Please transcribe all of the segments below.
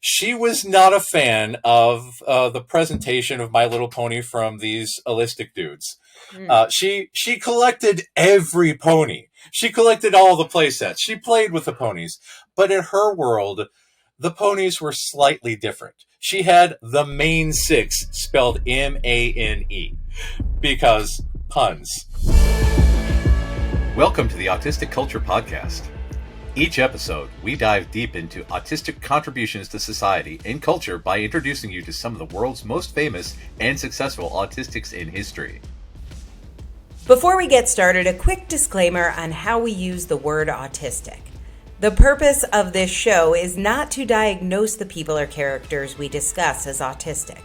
she was not a fan of the presentation of My Little Pony from these holistic dudes. She collected every pony. She collected all the play sets. She played with the ponies. But in her world, the ponies were slightly different. She had the main six spelled M-A-N-E because puns. Welcome to the Autistic Culture podcast. Each episode, we dive deep into autistic contributions to society and culture by introducing you to some of the world's most famous and successful autistics in history. Before we get started, a quick disclaimer on how we use the word autistic. The purpose of this show is not to diagnose the people or characters we discuss as autistic.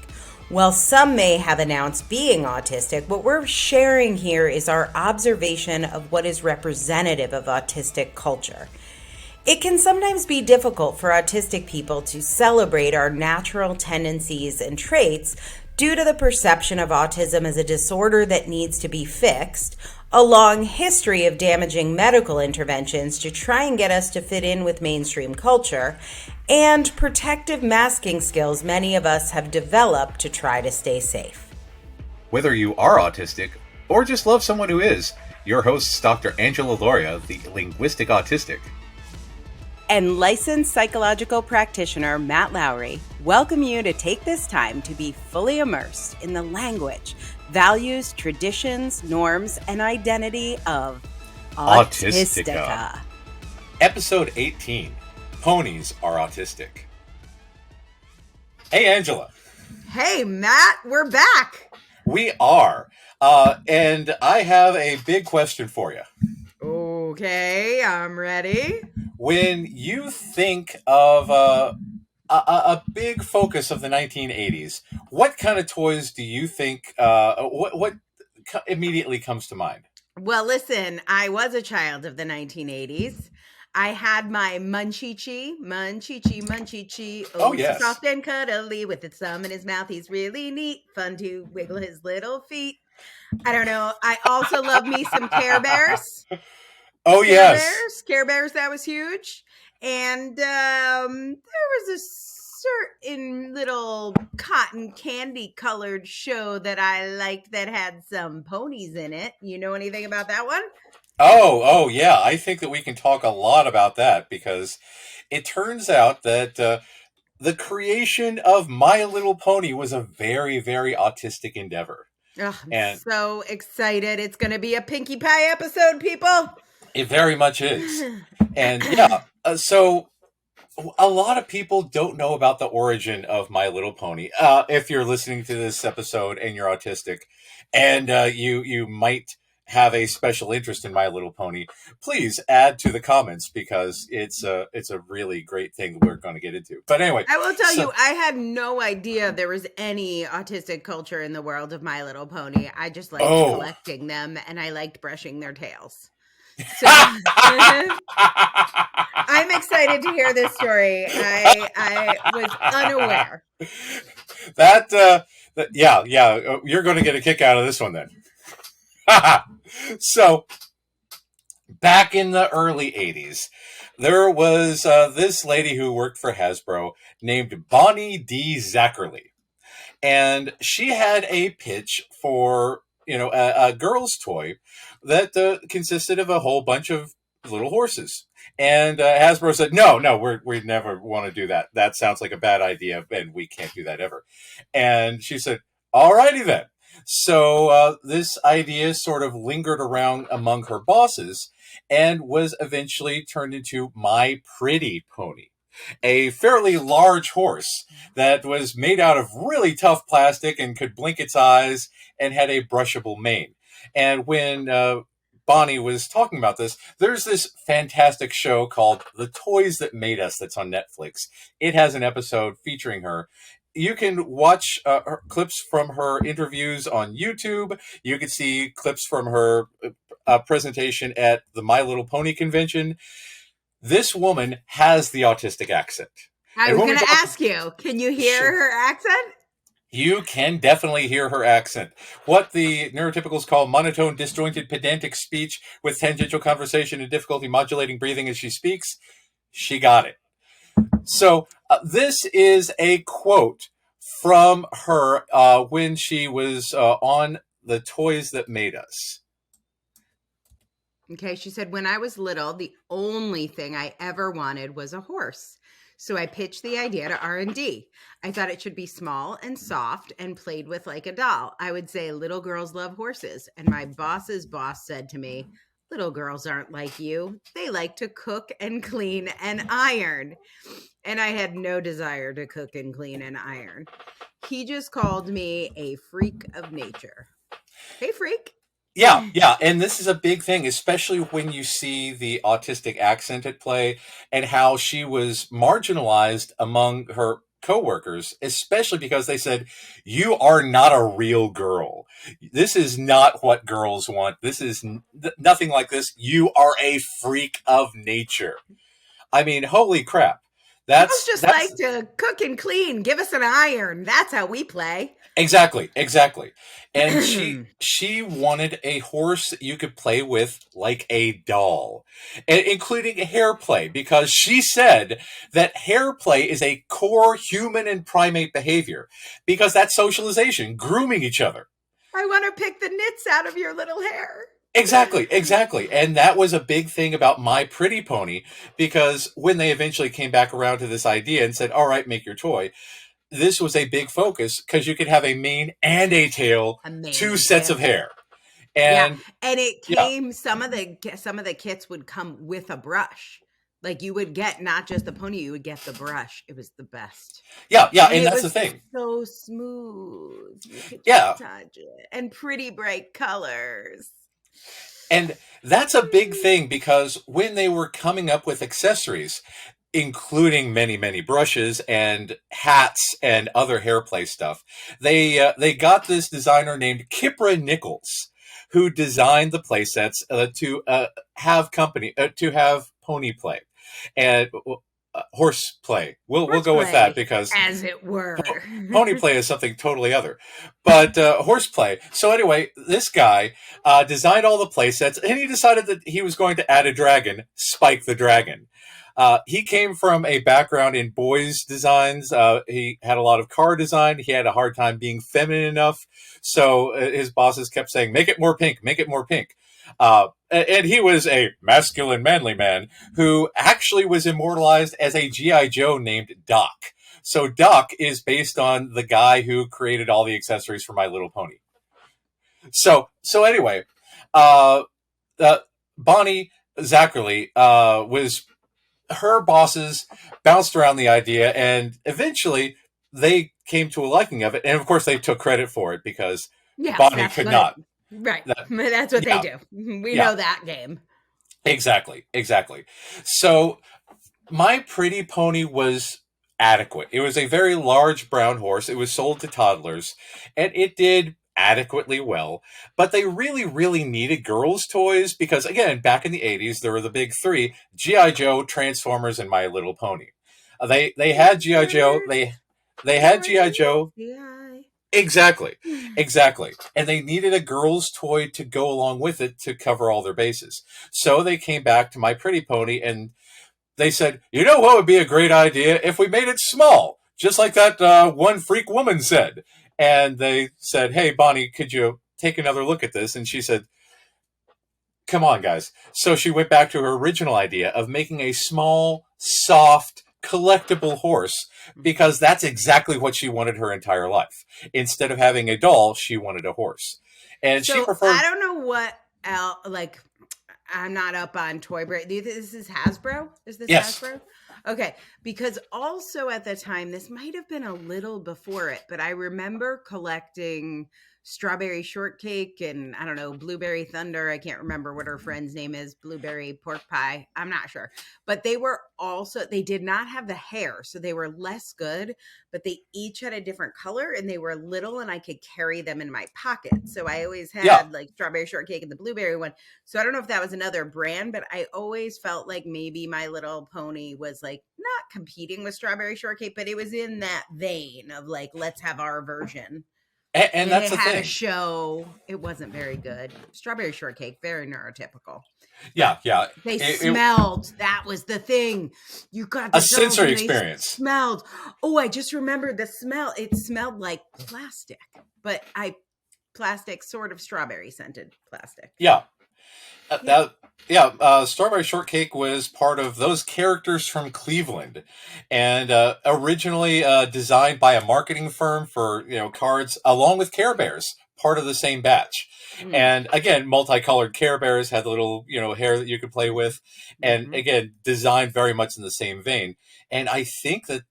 While some may have announced being autistic, what we're sharing here is our observation of what is representative of autistic culture. It can sometimes be difficult for autistic people to celebrate our natural tendencies and traits due to the perception of autism as a disorder that needs to be fixed, a long history of damaging medical interventions to try and get us to fit in with mainstream culture, and protective masking skills many of us have developed to try to stay safe. Whether you are autistic or just love someone who is, your hosts Dr. Angela Loria, the linguistic autistic, and licensed psychological practitioner Matt Lowry welcome you to take this time to be fully immersed in the language, values, traditions, norms, and identity of Autistica. Episode 18, Ponies Are Autistic. Hey, Angela. Hey, Matt, we're back. We are. And I have a big question for you. Okay, I'm ready. When you think of a big focus of the 1980s, what kind of toys do you think, what immediately comes to mind? Well, listen, I was a child of the 1980s. I had my Munchie-Chi. Oh, yes. Soft and cuddly with its thumb in his mouth. He's really neat. Fun to wiggle his little feet. I don't know. I also love me some Care Bears. Oh, yes. Care Bears, that was huge. And there was a certain little cotton candy colored show that I liked that had some ponies in it. You know anything about that one? Oh, yeah. I think that we can talk a lot about that because it turns out that the creation of My Little Pony was a very, very autistic endeavor. Oh, I'm so excited. It's going to be a Pinkie Pie episode, people. It very much is. And yeah, so a lot of people don't know about the origin of My Little Pony. If you're listening to this episode and you're autistic and you might have a special interest in My Little Pony, please add to the comments because it's a really great thing we're going to get into. But anyway. I will tell you, I had no idea there was any autistic culture in the world of My Little Pony. I just liked collecting them and I liked brushing their tails. So I'm excited to hear this story. I was unaware. Yeah, you're going to get a kick out of this one then. So, back in the early 80s, there was this lady who worked for Hasbro named Bonnie D. Zackerly. And she had a pitch for a girl's toy that consisted of a whole bunch of little horses. And Hasbro said, no, we never want to do that. That sounds like a bad idea, and we can't do that ever. And she said, all righty then. So this idea sort of lingered around among her bosses and was eventually turned into My Pretty Pony, a fairly large horse that was made out of really tough plastic and could blink its eyes and had a brushable mane. And when Bonnie was talking about this, there's this fantastic show called The Toys That Made Us that's on Netflix. It has an episode featuring her. You can watch clips from her interviews on YouTube. You can see clips from her presentation at the My Little Pony convention. This woman has the autistic accent. I was going to ask you, can you hear her accent? You can definitely hear her accent. What the neurotypicals call monotone, disjointed, pedantic speech with tangential conversation and difficulty modulating breathing as she speaks, she got it. So this is a quote from her when she was on the Toys That Made Us. Okay, she said, when I was little, the only thing I ever wanted was a horse. So I pitched the idea to R&D. I thought it should be small and soft and played with like a doll. I would say little girls love horses. And my boss's boss said to me, little girls aren't like you. They like to cook and clean and iron. And I had no desire to cook and clean and iron. He just called me a freak of nature. Hey, freak. Yeah, yeah, and this is a big thing, especially when you see the autistic accent at play and how she was marginalized among her coworkers, especially because they said, "You are not a real girl. This is not what girls want. This is nothing like this. You are a freak of nature." I mean, holy crap. Girls That's just that's like to cook and clean. Give us an iron. That's how we play. exactly. And she wanted a horse that you could play with like a doll, including hair play, because she said that hair play is a core human and primate behavior because that's socialization, grooming each other. I want to pick the nits out of your little hair. Exactly. And that was a big thing about My Pretty Pony because when they eventually came back around to this idea and said, all right, make your toy, this was a big focus because you could have a mane and a tail, A mane two and sets tail. of hair. Yeah, And and it yeah, came. Some of the kits would come with a brush. Like you would get not just the pony, you would get the brush. It was the best, yeah, and and it that's the was thing. so smooth. You could just Yeah, touch it, and pretty bright colors. and that's a big thing because when they were coming up with accessories, including many brushes and hats and other hair play stuff, they got this designer named Kipra Nichols, who designed the play sets to have pony play and horse play. We'll go with that Horseplay, because as it were. pony play is something totally other, but horseplay. So anyway, this guy designed all the play sets, and he decided that he was going to add a dragon, Spike the Dragon. He came from a background in boys designs. He had a lot of car design. He had a hard time being feminine enough, so his bosses kept saying, "Make it more pink, make it more pink." And he was a masculine, manly man who actually was immortalized as a GI Joe named Doc. So Doc is based on the guy who created all the accessories for My Little Pony. So anyway, uh, uh, Bonnie Zachary was her bosses bounced around the idea, and eventually they came to a liking of it. And of course, they took credit for it because Yes, Bonnie that's could what. not. Right, That, that's what they yeah, do. We yeah, know that game. exactly. So My Pretty Pony was adequate. It was a very large brown horse. It was sold to toddlers, and it did adequately well. But they really needed girls' toys because, again, back in the 80s, there were the big three: G.I. Joe, Transformers, and My Little Pony. They had G.I. Joe. Sisters, They had G.I. Bronies, Joe. yeah. Exactly. Exactly. And they needed a girl's toy to go along with it to cover all their bases. So they came back to My Pretty Pony and they said, you know what would be a great idea if we made it small, just like that one freak woman said. And they said, hey, Bonnie, could you take another look at this? And she said, come on, guys. So she went back to her original idea of making a small, soft, collectible horse because that's exactly what she wanted her entire life. Instead of having a doll, she wanted a horse. And she So I preferred, don't know what like I'm not up on Toy Break. This is Hasbro? Is this yes, Hasbro? Okay, because also at the time, this might have been a little before it, but I remember collecting strawberry shortcake and I don't know, blueberry thunder. I can't remember what her friend's name is, blueberry pork pie. I'm not sure. But they did not have the hair, so they were less good, but they each had a different color and they were little and I could carry them in my pocket. So I always yeah, had like strawberry shortcake and the blueberry one. So I don't know if that was another brand, but I always felt like maybe My Little Pony was like not competing with strawberry shortcake, but it was in that vein of like, let's have our version. And And that's it the had a thing. show. It wasn't very good. Strawberry shortcake, very neurotypical. But Yeah, yeah. they It smelled. That was the thing. You got a the dolls sensory and they experience. smelled. Oh, I just remembered the smell. It smelled like plastic, but plastic, sort of strawberry scented plastic. Yeah. Yeah. Strawberry Shortcake was part of those characters from Cleveland, and originally designed by a marketing firm for cards, along with Care Bears, part of the same batch. Mm. And again, multicolored Care Bears had the little hair that you could play with, and Hmm. again, designed very much in the same vein. And I think that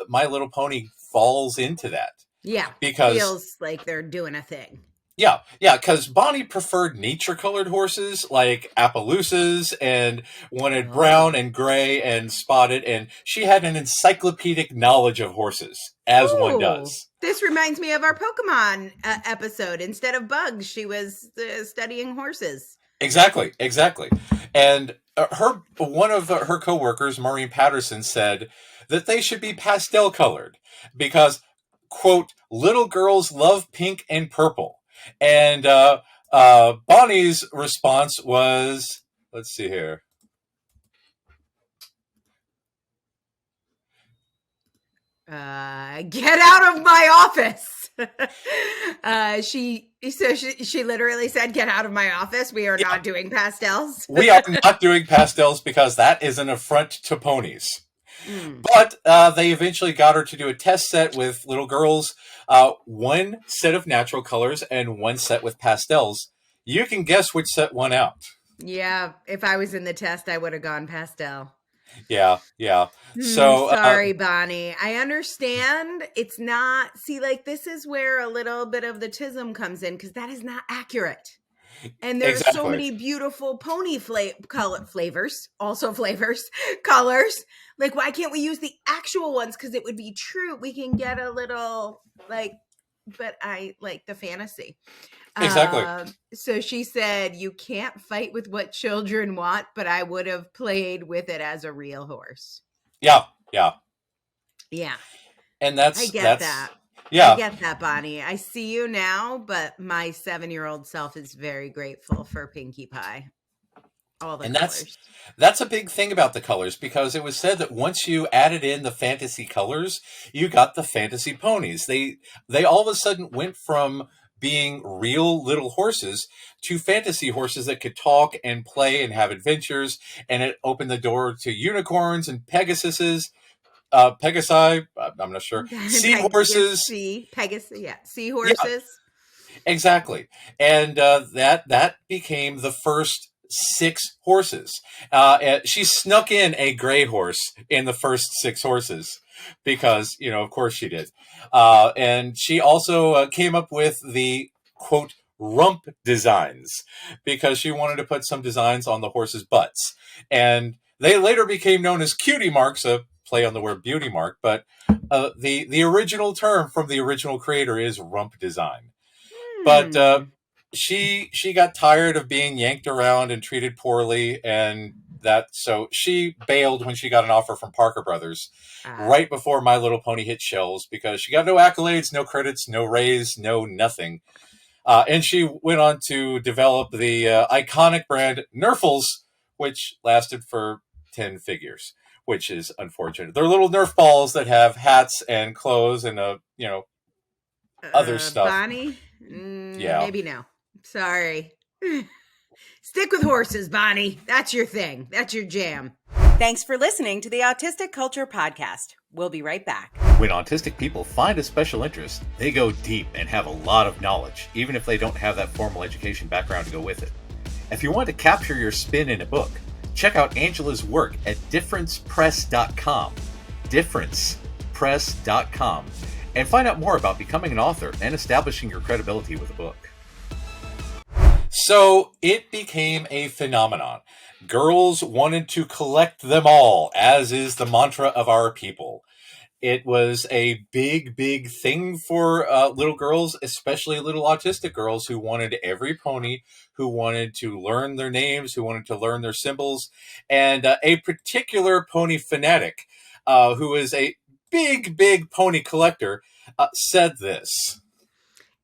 My Little Pony falls into that Yeah. because Feels like they're doing a thing. yeah, because Bonnie preferred nature-colored horses like Appaloosas and wanted brown Oh. and gray and spotted, and she had an encyclopedic knowledge of horses, as one Oh, does. this reminds me of our Pokemon episode. Instead of bugs, she was studying horses. Exactly, exactly. And one of her coworkers, Maureen Patterson, said that they should be pastel colored because, quote, little girls love pink and purple. And Bonnie's response was, let's see here. Get out of my office. She literally said, "Get out of my office. We are Yeah, not doing pastels." we are not doing pastels because that is an affront to ponies. Mm. But they eventually got her to do a test set with little girls, one set of natural colors and one set with pastels. You can guess which set won out. Yeah, if I was in the test, I would have gone pastel. Yeah, yeah. So, Sorry, Bonnie. I understand it's not. See, like, this is where a little bit of the tism comes in because that is not accurate. And there are so exactly. many beautiful pony flavors, also flavors, colors. Like, why can't we use the actual ones? Because it would be true. We can get a little, like, but I like the fantasy. Exactly. So she said, "You can't fight with what children want, but I would have played with it as a real horse." Yeah, yeah. Yeah, And I that's, get that's, that. I yeah. get that, Bonnie. I see you now, but my 7-year-old self is very grateful for Pinkie Pie. All the And colors. that's a big thing about the colors because it was said that once you added in the fantasy colors, you got the fantasy ponies. They all of a sudden went from being real little horses to fantasy horses that could talk and play and have adventures, and it opened the door to unicorns and pegasuses, pegasi, I'm not sure, seahorses. Pegasus, yeah, Yeah, seahorses. exactly. And that became the first six horses. She snuck in a gray horse in the first six horses because, of course she did. And she also came up with the quote rump designs because she wanted to put some designs on the horses' butts. And they later became known as cutie marks, a play on the word beauty mark. But the original term from the original creator is rump design. But Hmm. she got tired of being yanked around and treated poorly, and so she bailed when she got an offer from Parker Brothers Ah. right before My Little Pony hit shelves because she got no accolades, no credits, no raise, no nothing. And she went on to develop the iconic brand Nerfles, which lasted for 10 figures, which is unfortunate. They're little Nerf balls that have hats and clothes and other stuff. Bonnie? Yeah. Maybe no. Sorry. Stick with horses, Bonnie. That's your thing. That's your jam. Thanks for listening to the Autistic Culture Podcast. We'll be right back. When autistic people find a special interest, they go deep and have a lot of knowledge, even if they don't have that formal education background to go with it. If you want to capture your spin in a book, check out Angela's work at differencepress.com. Differencepress.com. And find out more about becoming an author and establishing your credibility with a book. So it became a phenomenon. Girls wanted to collect them all, as is the mantra of our people. It was a big, big thing for little girls, especially little autistic girls who wanted every pony, who wanted to learn their names, who wanted to learn their symbols. And a particular pony fanatic, who is a big, big pony collector, said this.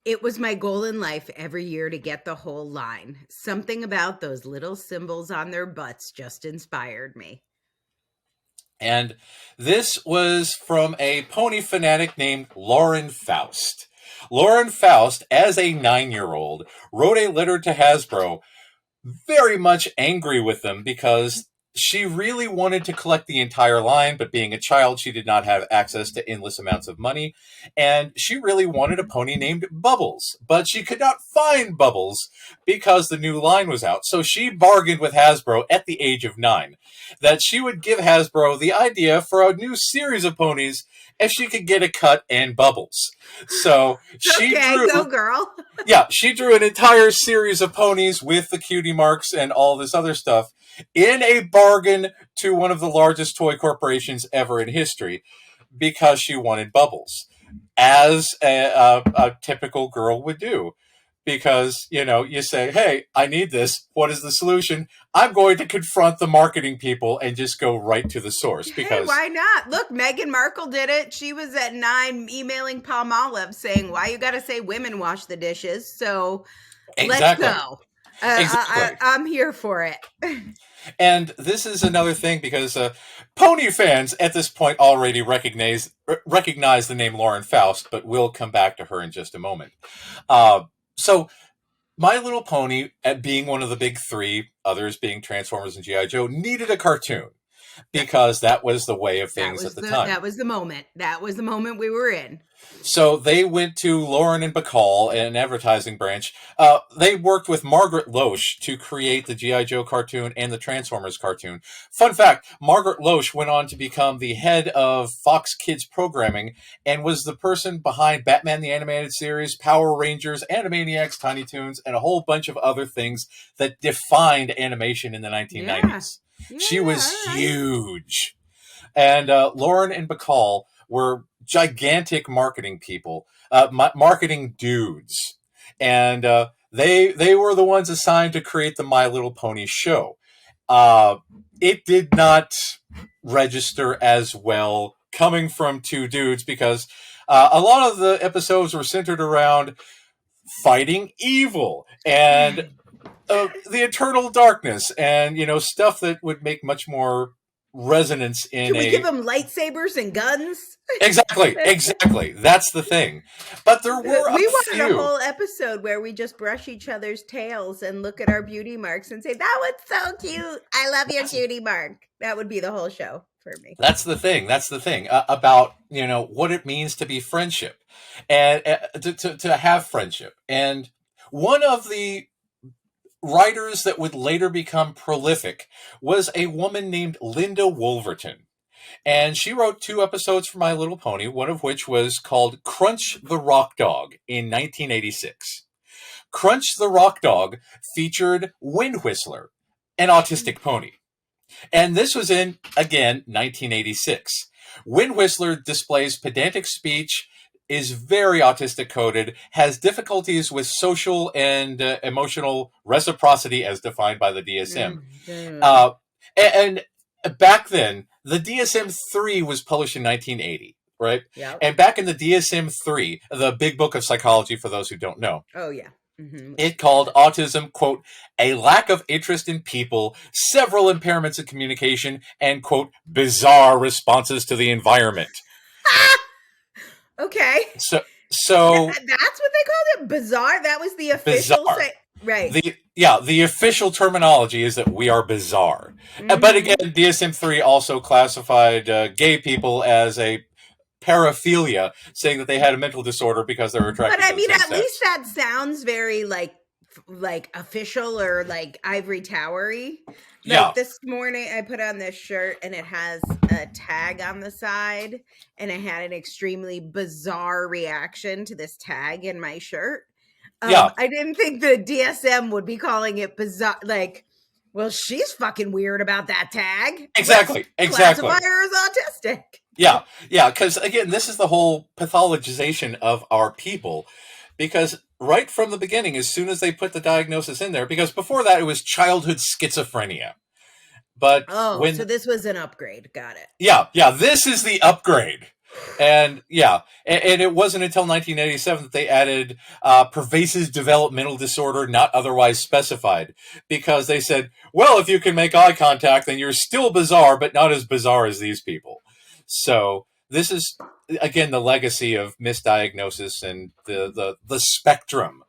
It was my goal in life every year to get the whole line. Something about those little symbols on their butts just inspired me. And this was from a pony fanatic named Lauren Faust. Lauren Faust, as a 9-year-old, wrote a letter to Hasbro very much angry with them because she really wanted to collect the entire line, but being a child, she did not have access to endless amounts of money. And she really wanted a pony named Bubbles, but she could not find Bubbles because the new line was out. So she bargained with Hasbro at the age of 9 that she would give Hasbro the idea for a new series of ponies if she could get a cut and Bubbles. So she Okay, drew go girl. yeah, she drew an entire series of ponies with the cutie marks and all this other stuff in a bargain to one of the largest toy corporations ever in history because she wanted Bubbles, as a typical girl would do. Because, you say, hey, I need this. What is the solution? I'm going to confront the marketing people and just go right to the source. Hey, Because why not? Look, Meghan Markle did it. She was at 9 emailing Palmolive saying, why you got to say women wash the dishes? So exactly, let's go. exactly. I'm here for it. And this is another thing because pony fans at this point already recognize the name Lauren Faust, but we'll come back to her in just a moment. So My Little Pony, at being one of the big three, others being Transformers and G.I. Joe, needed a cartoon because that was the way of things at the time. That was the moment. That was the moment we were in. So they went to Lauren and Bacall, an advertising branch. They worked with Margaret Loesch to create the G.I. Joe cartoon and the Transformers cartoon. Fun fact, Margaret Loesch went on to become the head of Fox Kids programming and was the person behind Batman the Animated Series, Power Rangers, Animaniacs, Tiny Toons, and a whole bunch of other things that defined animation in the 1990s. Yeah, She was huge. And Lauren and Bacall were gigantic marketing people, marketing dudes, and they were the ones assigned to create the My Little Pony show. It did not register as well coming from two dudes because a lot of the episodes were centered around fighting evil and the eternal darkness, and stuff that would make much more resonance in Can we give them lightsabers and guns? Exactly. That's the thing. But there were We a wanted few. a whole episode where we just brush each other's tails and look at our beauty marks and say, that was so cute. I love your cutie mark. That would be the whole show for me. That's the thing. About what it means to be friendship and to have friendship. And one of the writers that would later become prolific was a woman named Linda Wolverton. And she wrote 2 episodes for My Little Pony, one of which was called Crunch the Rock Dog in 1986. Crunch the Rock Dog featured Wind Whistler, an autistic pony. And this was in, again, 1986. Wind Whistler displays pedantic speech, is very autistic coded, has difficulties with social and emotional reciprocity as defined by the DSM. And back then, the DSM-3 was published in 1980, right? Yep. And back in the DSM-3, the big book of psychology for those who don't know, Oh, yeah. Mm-hmm. it called autism, quote, a lack of interest in people, several impairments in communication, and, quote, bizarre responses to the environment. Okay. So that's what they called it? Bizarre? That was the official bizarre. Right. The official terminology is that we are bizarre. Mm-hmm. But again, DSM-3 also classified gay people as a paraphilia, saying that they had a mental disorder because they were attracted But I to the mean, same at sex. least that sounds very like official or like ivory towery. Yeah. This morning I put on this shirt and it has a tag on the side, and I had an extremely bizarre reaction to this tag in my shirt. Yeah. I didn't think the DSM would be calling it bizarre. Like, well, she's fucking weird about that tag. Exactly. Classify her as autistic. Yeah, because again, this is the whole pathologization of our people, because right from the beginning, as soon as they put the diagnosis in there, because before that it was childhood schizophrenia. But so this was an upgrade. Got it. Yeah, this is the upgrade. And yeah, and it wasn't until 1987 that they added pervasive developmental disorder not otherwise specified, because they said, well, if you can make eye contact, then you're still bizarre, but not as bizarre as these people. So this is again the legacy of misdiagnosis and the spectrum.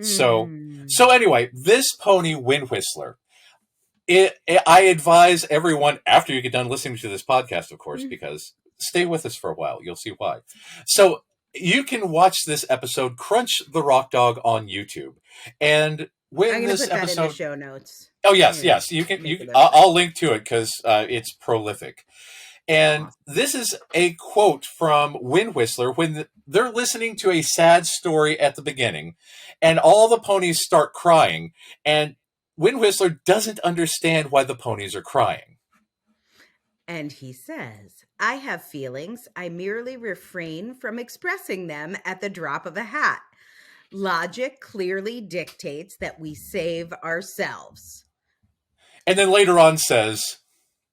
So Hmm. so anyway, this pony Wind Whistler, I advise everyone after you get done listening to this podcast, of course, because stay with us for a while. You'll see why. So you can watch this episode, Crunch the Rock Dog, on YouTube. And I'm when gonna this put that in the episode, show notes. oh I'm yes, gonna yes, you can. make a note of that. I'll link to it because it's prolific. And Awesome. this is a quote from Wind Whistler when they're listening to a sad story at the beginning, and all the ponies start crying, and Wind Whistler doesn't understand why the ponies are crying. And he says, I have feelings. I merely refrain from expressing them at the drop of a hat. Logic clearly dictates that we save ourselves. And then later on says,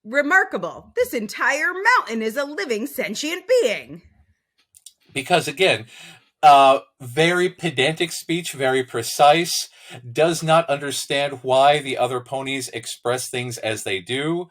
Remarkable. This entire mountain is a living sentient being. because again, very pedantic speech, very precise, does not understand why the other ponies express things as they do.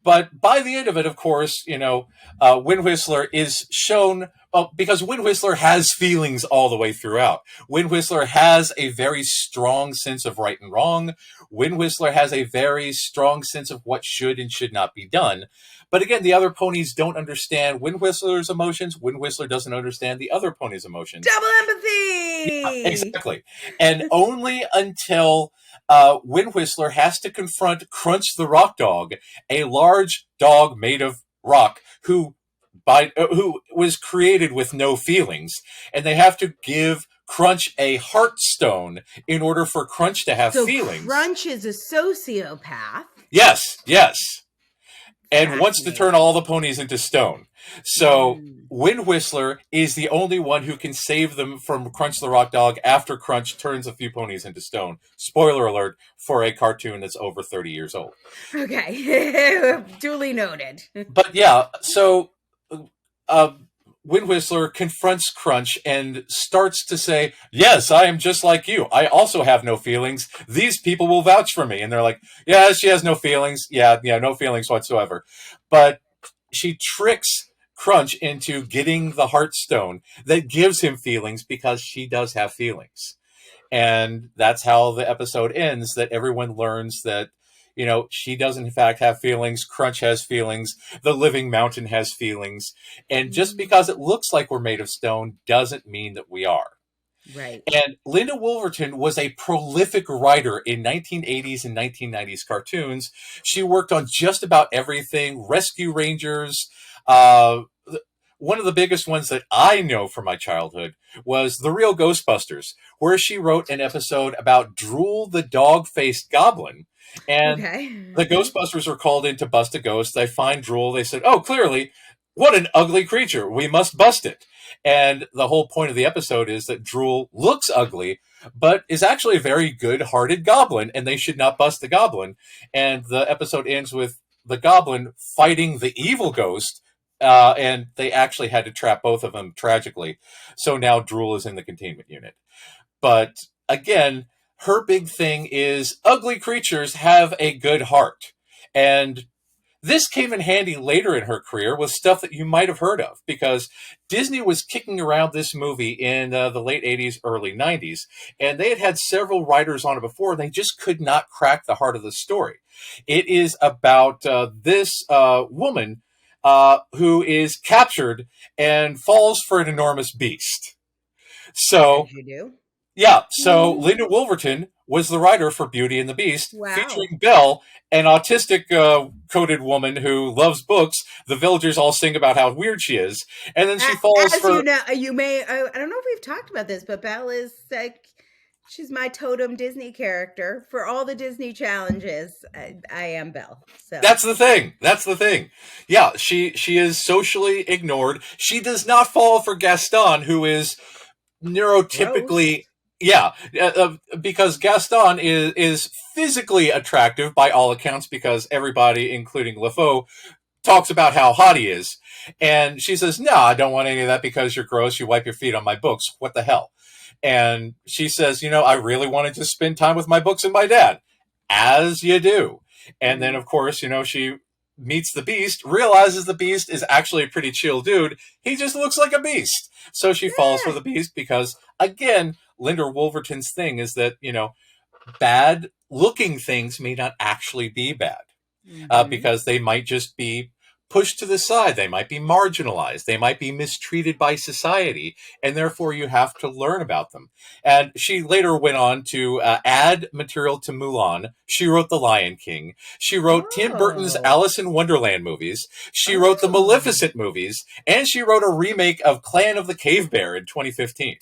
But by the end of it, of course, Wind Whistler is shown. Because Wind Whistler has feelings all the way throughout. Wind Whistler has a very strong sense of right and wrong. Wind Whistler has a very strong sense of what should and should not be done. But again, the other ponies don't understand Wind Whistler's emotions. Wind Whistler doesn't understand the other ponies' emotions. Double Yeah, empathy. exactly. And only until Wind Whistler has to confront Crunch the Rock Dog, a large dog made of rock who was created with no feelings, and they have to give Crunch a heart stone in order for Crunch to have So feelings. Crunch is a sociopath. Yes, yes, and wants to turn all Fascinating. the ponies into stone. So Mm. Wind Whistler is the only one who can save them from Crunch the Rock Dog after Crunch turns a few ponies into stone. Spoiler alert for a cartoon that's over 30 years old. Okay. Duly noted. But yeah, so uh, Wind Whistler confronts Crunch and starts to say, yes, I am just like you. I also have no feelings. These people will vouch for me. And they're like, yeah, she has no feelings. Yeah, no feelings whatsoever. But she tricks Crunch into getting the Heartstone that gives him feelings because she does have feelings. And that's how the episode ends, that everyone learns that, she does in fact have feelings. Crunch has feelings. The living mountain has feelings. And just because it looks like we're made of stone doesn't mean that we are. Right. And Linda Wolverton was a prolific writer in 1980s and 1990s cartoons. She worked on just about everything. Rescue Rangers. Uh, One of the biggest ones that I know from my childhood was The Real Ghostbusters, where she wrote an episode about Drool the dog-faced goblin. And Okay. the Ghostbusters were called in to bust a ghost. They find Drool. They said, oh, clearly, what an ugly creature. We must bust it. And the whole point of the episode is that Drool looks ugly, but is actually a very good hearted goblin, and they should not bust the goblin. And the episode ends with the goblin fighting the evil ghost, and they actually had to trap both of them tragically. So now Drool is in the containment unit. But again, her big thing is ugly creatures have a good heart. And this came in handy later in her career with stuff that you might have heard of, because Disney was kicking around this movie in the late 80s, early 90s, and they had had several writers on it before, and they just could not crack the heart of the story. It is about this woman who is captured and falls for an enormous beast. So As you do. yeah, so Linda Wolverton was the writer for Beauty and the Beast, Wow. featuring Belle, an autistic coded woman who loves books. The villagers all sing about how weird she is, and then she falls As you for. know, you may, I don't know if we've talked about this, but Belle is like, she's my totem Disney character for all the Disney challenges. I am Belle. So That's the thing. That's the thing. Yeah, she is socially ignored. She does not fall for Gaston, who is gross. neurotypically. Yeah, because Gaston is physically attractive by all accounts, because everybody, including LeFaux, talks about how hot he is. And she says, no, I don't want any of that because you're gross. You wipe your feet on my books. What the hell? And she says, I really wanted to spend time with my books and my dad, as you do. And then, Mm. of course, she meets the Beast, realizes the Beast is actually a pretty chill dude. He just looks like a beast. So she falls for Yeah. the Beast because, again, Linda Wolverton's thing is that, bad looking things may not actually be bad, Mm-hmm. because they might just be pushed to the side. They might be marginalized. They might be mistreated by society. And therefore, you have to learn about them. And she later went on to add material to Mulan. She wrote The Lion King. She wrote Tim Burton's Oh. Alice in Wonderland movies. She wrote the Oh. Maleficent movies. And she wrote a remake of Clan of the Cave Bear in 2015.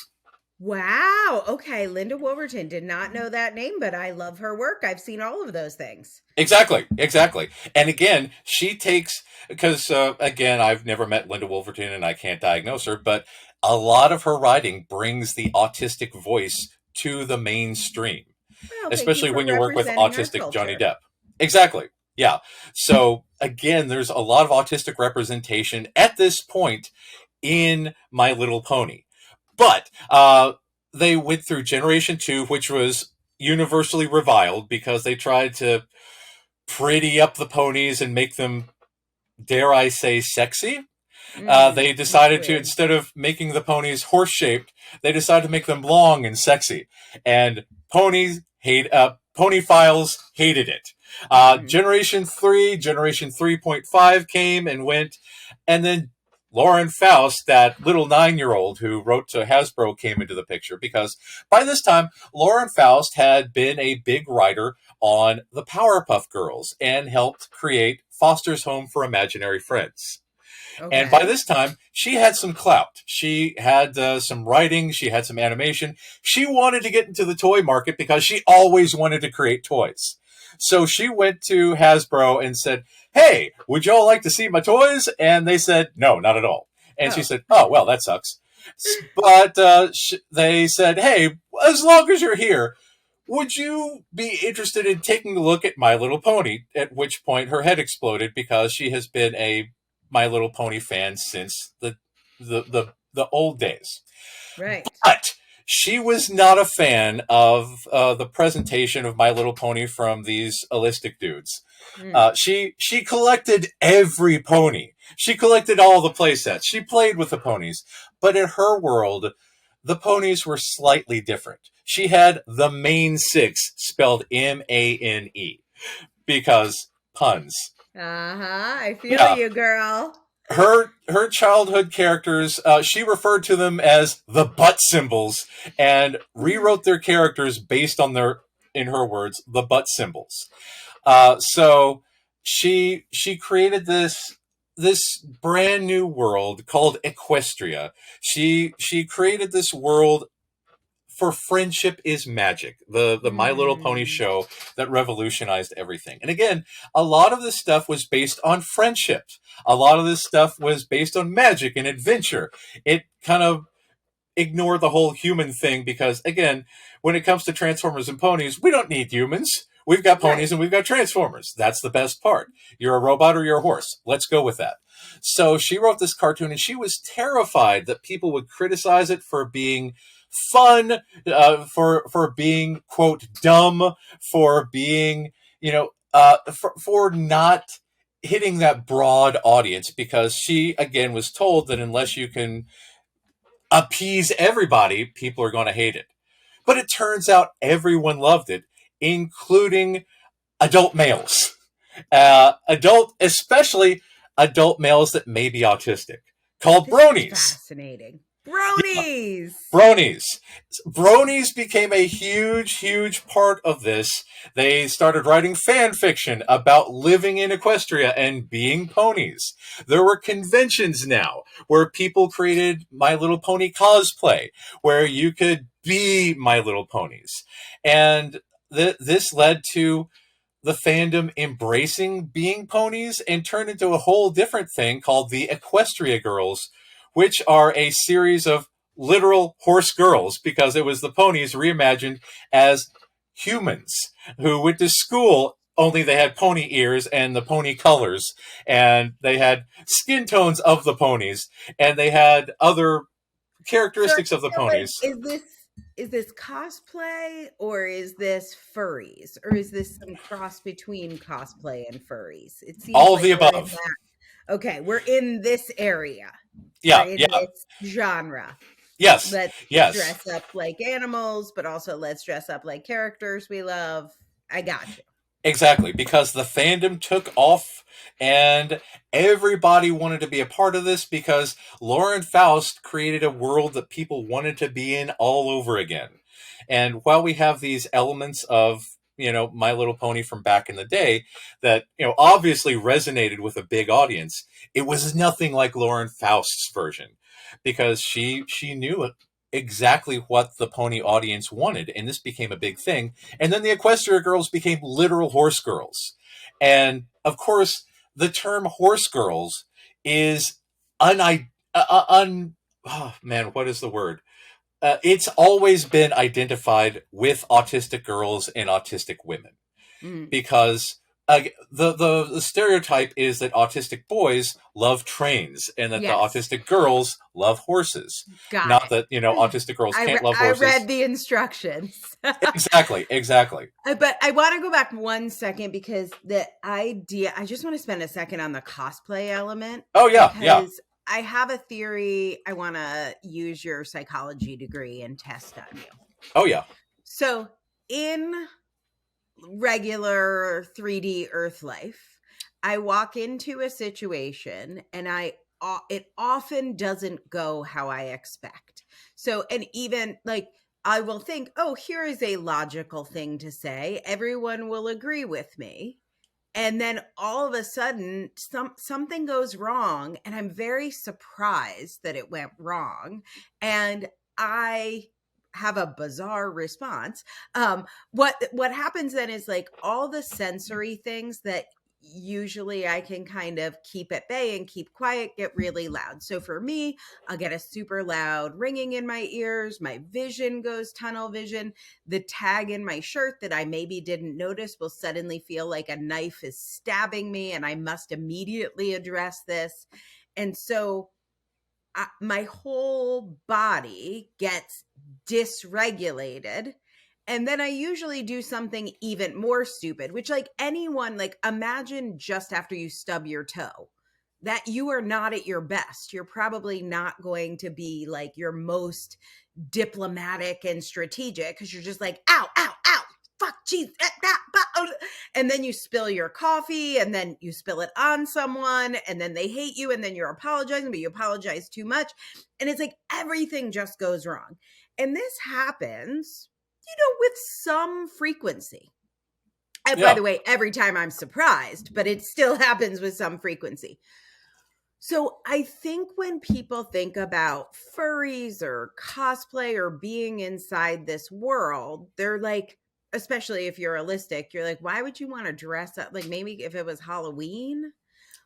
Wow. Okay. Linda Wolverton. Did not know that name, but I love her work. I've seen all of those things. Exactly, exactly. And again, she takes, because again, I've never met Linda Wolverton and I can't diagnose her, but a lot of her writing brings the autistic voice to the mainstream, Well, thank you especially for when you work with representing our autistic Johnny culture. Depp. Exactly. Yeah. So again, there's a lot of autistic representation at this point in My Little Pony. But they went through Generation 2, which was universally reviled because they tried to pretty up the ponies and make them, dare I say, sexy. They That's decided to, weird. instead of making the ponies horse shaped, they decided to make them long and sexy. And pony files hated it. Mm. Generation 3, Generation 3.5 came and went. And then Lauren Faust, that little 9-year old who wrote to Hasbro, came into the picture because by this time, Lauren Faust had been a big writer on the Powerpuff Girls and helped create Foster's Home for Imaginary Friends. And by Okay. this time, she had some clout. She had some writing. She had some animation. She wanted to get into the toy market because she always wanted to create toys. So she went to Hasbro and said, hey, would y'all like to see my toys? And they said, no, not at all. And she Oh. said, oh, well, that sucks. But they said, hey, as long as you're here, would you be interested in taking a look at My Little Pony? At which point her head exploded because she has been a My Little Pony fan since the old days. Right. But she was not a fan of the presentation of My Little Pony from these allistic dudes. Mm. She collected every pony. She collected all the play sets. She played with the ponies. But in her world, the ponies were slightly different. She had the main six spelled Mane because puns. Uh-huh. I feel Yeah, you, girl. her childhood characters, she referred to them as the butt symbols and rewrote their characters based on their, in her words, the butt symbols. So she created this brand new world called Equestria. She created this world for friendship is magic. The My Little Pony Mm. show that revolutionized everything. And again, a lot of this stuff was based on friendship. A lot of this stuff was based on magic and adventure. It kind of ignored the whole human thing because again, when it comes to Transformers and ponies, we don't need humans. We've got Right. ponies and we've got Transformers. That's the best part. You're a robot or you're a horse. Let's go with that. So she wrote this cartoon and she was terrified that people would criticize it for being fun, for being quote dumb, for being for not hitting that broad audience because she again was told that unless you can appease everybody, people are going to hate it. But it turns out everyone loved it, including adult males. Especially adult males that may be autistic, called This is bronies. fascinating. Yeah, Bronies. bronies. Bronies became a huge, huge part of this. They started writing fan fiction about living in Equestria and being ponies. There were conventions now where people created My Little Pony cosplay, where you could be My Little Ponies. And this led to the fandom embracing being ponies and turned into a whole different thing called the Equestria Girls, which are a series of literal horse girls because it was the ponies reimagined as humans who went to school only they had pony ears and the pony colors, and they had skin tones of the ponies, and they had other So, characteristics of the so like, ponies. is this cosplay or is this furries or is this some cross between cosplay and furries? It seems All of like the we're in above. that. Okay, we're in this area. We're Yeah, in yeah. this genre. Yes, Let's yes. dress up like animals, but also let's dress up like characters we love. I got you. Exactly, because the fandom took off and everybody wanted to be a part of this because Lauren Faust created a world that people wanted to be in all over again. And while we have these elements of, My Little Pony from back in the day that, obviously resonated with a big audience, it was nothing like Lauren Faust's version because she knew exactly what the pony audience wanted, and this became a big thing. And then the Equestria girls became literal horse girls. And of course, the term horse girls is oh man, what is the word? It's always been identified with autistic girls and autistic women Mm, because the stereotype is that autistic boys love trains and that the yes, autistic girls love horses. got Not it. that autistic girls can't love I read horses. the instructions. Exactly, exactly. But I want to go back 1 second because the idea, I just want to spend a second on the cosplay element Oh yeah, yeah. because I have a theory. I want to use your psychology degree and test on you. Oh yeah. So, in regular 3D Earth life, I walk into a situation and it often doesn't go how I expect. So, and even like I will think, oh, here is a logical thing to say. Everyone will agree with me. And then all of a sudden something goes wrong and I'm very surprised that it went wrong and I have a bizarre response. What happens then is like all the sensory things that usually I can kind of keep at bay and keep quiet get really loud. So for me, I'll get a super loud ringing in my ears, my vision goes tunnel vision, the tag in my shirt that I maybe didn't notice will suddenly feel like a knife is stabbing me and I must immediately address this. And so my whole body gets dysregulated. And then I usually do something even more stupid, which, like anyone, like imagine just after you stub your toe that you are not at your best. You're probably not going to be like your most diplomatic and strategic because you're just like, ow, ow, ow, fuck, jeez, and then you spill your coffee and then you spill it on someone and then they hate you and then you're apologizing, but you apologize too much. And it's like everything just goes wrong. And this happens, with some frequency. And by Yeah. the way, every time I'm surprised, but it still happens with some frequency. So I think when people think about furries or cosplay or being inside this world, they're like, especially if you're realistic, you're like, why would you want to dress up? Like maybe if it was Halloween.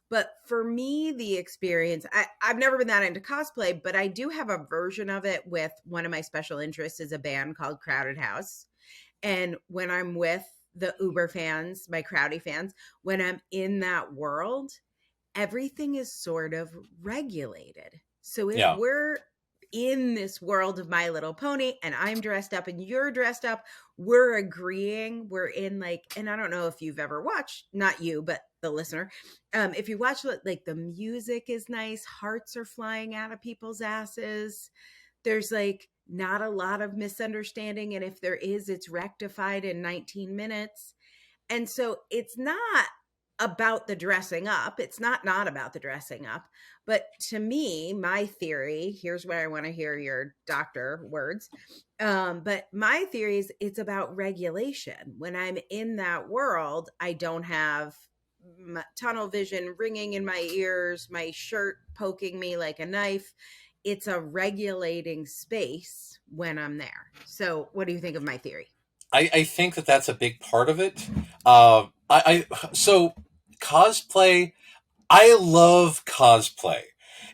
But for me, the experience, I've never been that into cosplay, but I do have a version of it with one of my special interests is a band called Crowded House. And when I'm with the Uber fans, my Crowdy fans, when I'm in that world, everything is sort of regulated. So if Yeah. we're in this world of My Little Pony and I'm dressed up and you're dressed up, we're agreeing. We're in like, and I don't know if you've ever watched, not you, but the listener. If you watch, like the music is nice, hearts are flying out of people's asses. There's like not a lot of misunderstanding. And if there is, it's rectified in 19 minutes. And so it's not about the dressing up. It's not about the dressing up. But to me, my theory, here's where I want to hear your doctor words. But my theory is it's about regulation. When I'm in that world, I don't have tunnel vision ringing in my ears, my shirt poking me like a knife. It's a regulating space when I'm there. So, what do you think of my theory? I think that that's a big part of it. So cosplay. I love cosplay,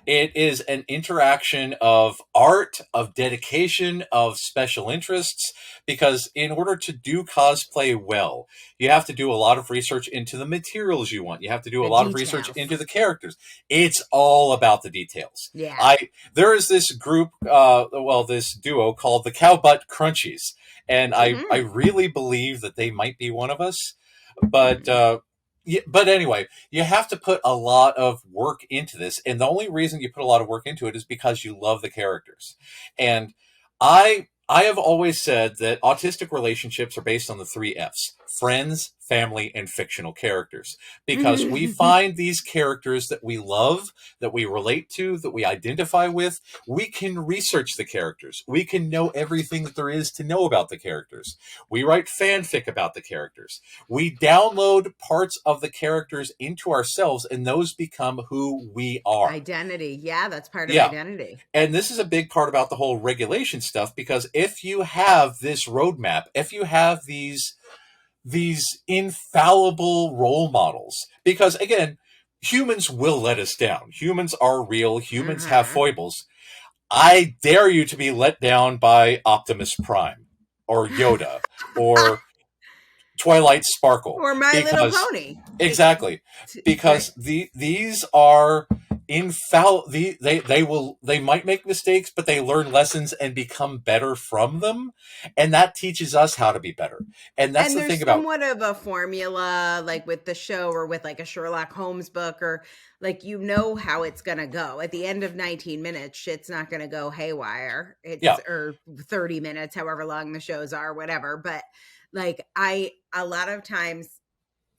It is an interaction of art, of dedication, of special interests, because in order to do cosplay well, you have to do a lot of research into the materials you want. You have to do a The lot of research details. into the characters. It's all about the details. Yeah. I There is this group, this duo called the Cowbutt Crunchies, and I Hmm. really believe that they might be one of us, but Hmm. yeah, but anyway, you have to put a lot of work into this, and the only reason you put a lot of work into it is because you love the characters. And I have always said that autistic relationships are based on the three F's: friends, family, and fictional characters. Because we find these characters that we love, that we relate to, that we identify with. We can research the characters. We can know everything that there is to know about the characters. We write fanfic about the characters. We download parts of the characters into ourselves, and those become who we are. Identity. Yeah, that's part of Yeah. identity. And this is a big part about the whole regulation stuff, because if you have this roadmap, if you have these infallible role models, because again, humans will let us down. Humans are real, humans have Uh-huh. foibles. I dare you to be let down by Optimus Prime or Yoda or Twilight Sparkle, Or My Little because Pony. exactly, Right. because these are infallible. They might make mistakes, but they learn lessons and become better from them, and that teaches us how to be better. And that's And the there's thing about, somewhat of a formula, like with the show or with like a Sherlock Holmes book, or like you know how it's gonna go. At the end of 19 minutes, shit's not gonna go haywire. yeah, It's or 30 minutes, however long the shows are, whatever. But like I a lot of times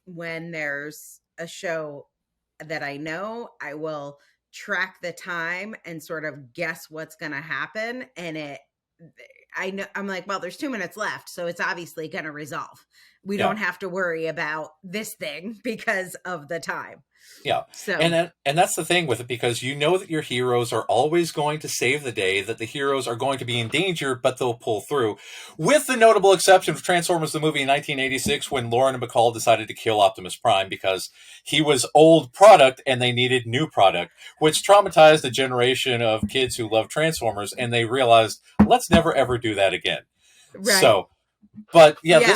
when there's a show that I know, I will track the time and sort of guess what's gonna happen. And I know I'm like, well, there's 2 minutes left, so it's obviously going to resolve. We yeah. don't have to worry about this thing because of the time. Yeah, So, and that's the thing with it, because you know that your heroes are always going to save the day, that the heroes are going to be in danger, but they'll pull through. With the notable exception of Transformers the movie in 1986, when Lauren and Bacall decided to kill Optimus Prime because he was old product and they needed new product, which traumatized a generation of kids who love Transformers, and they realized, let's never ever do that again. right. So, but yeah, Yeah.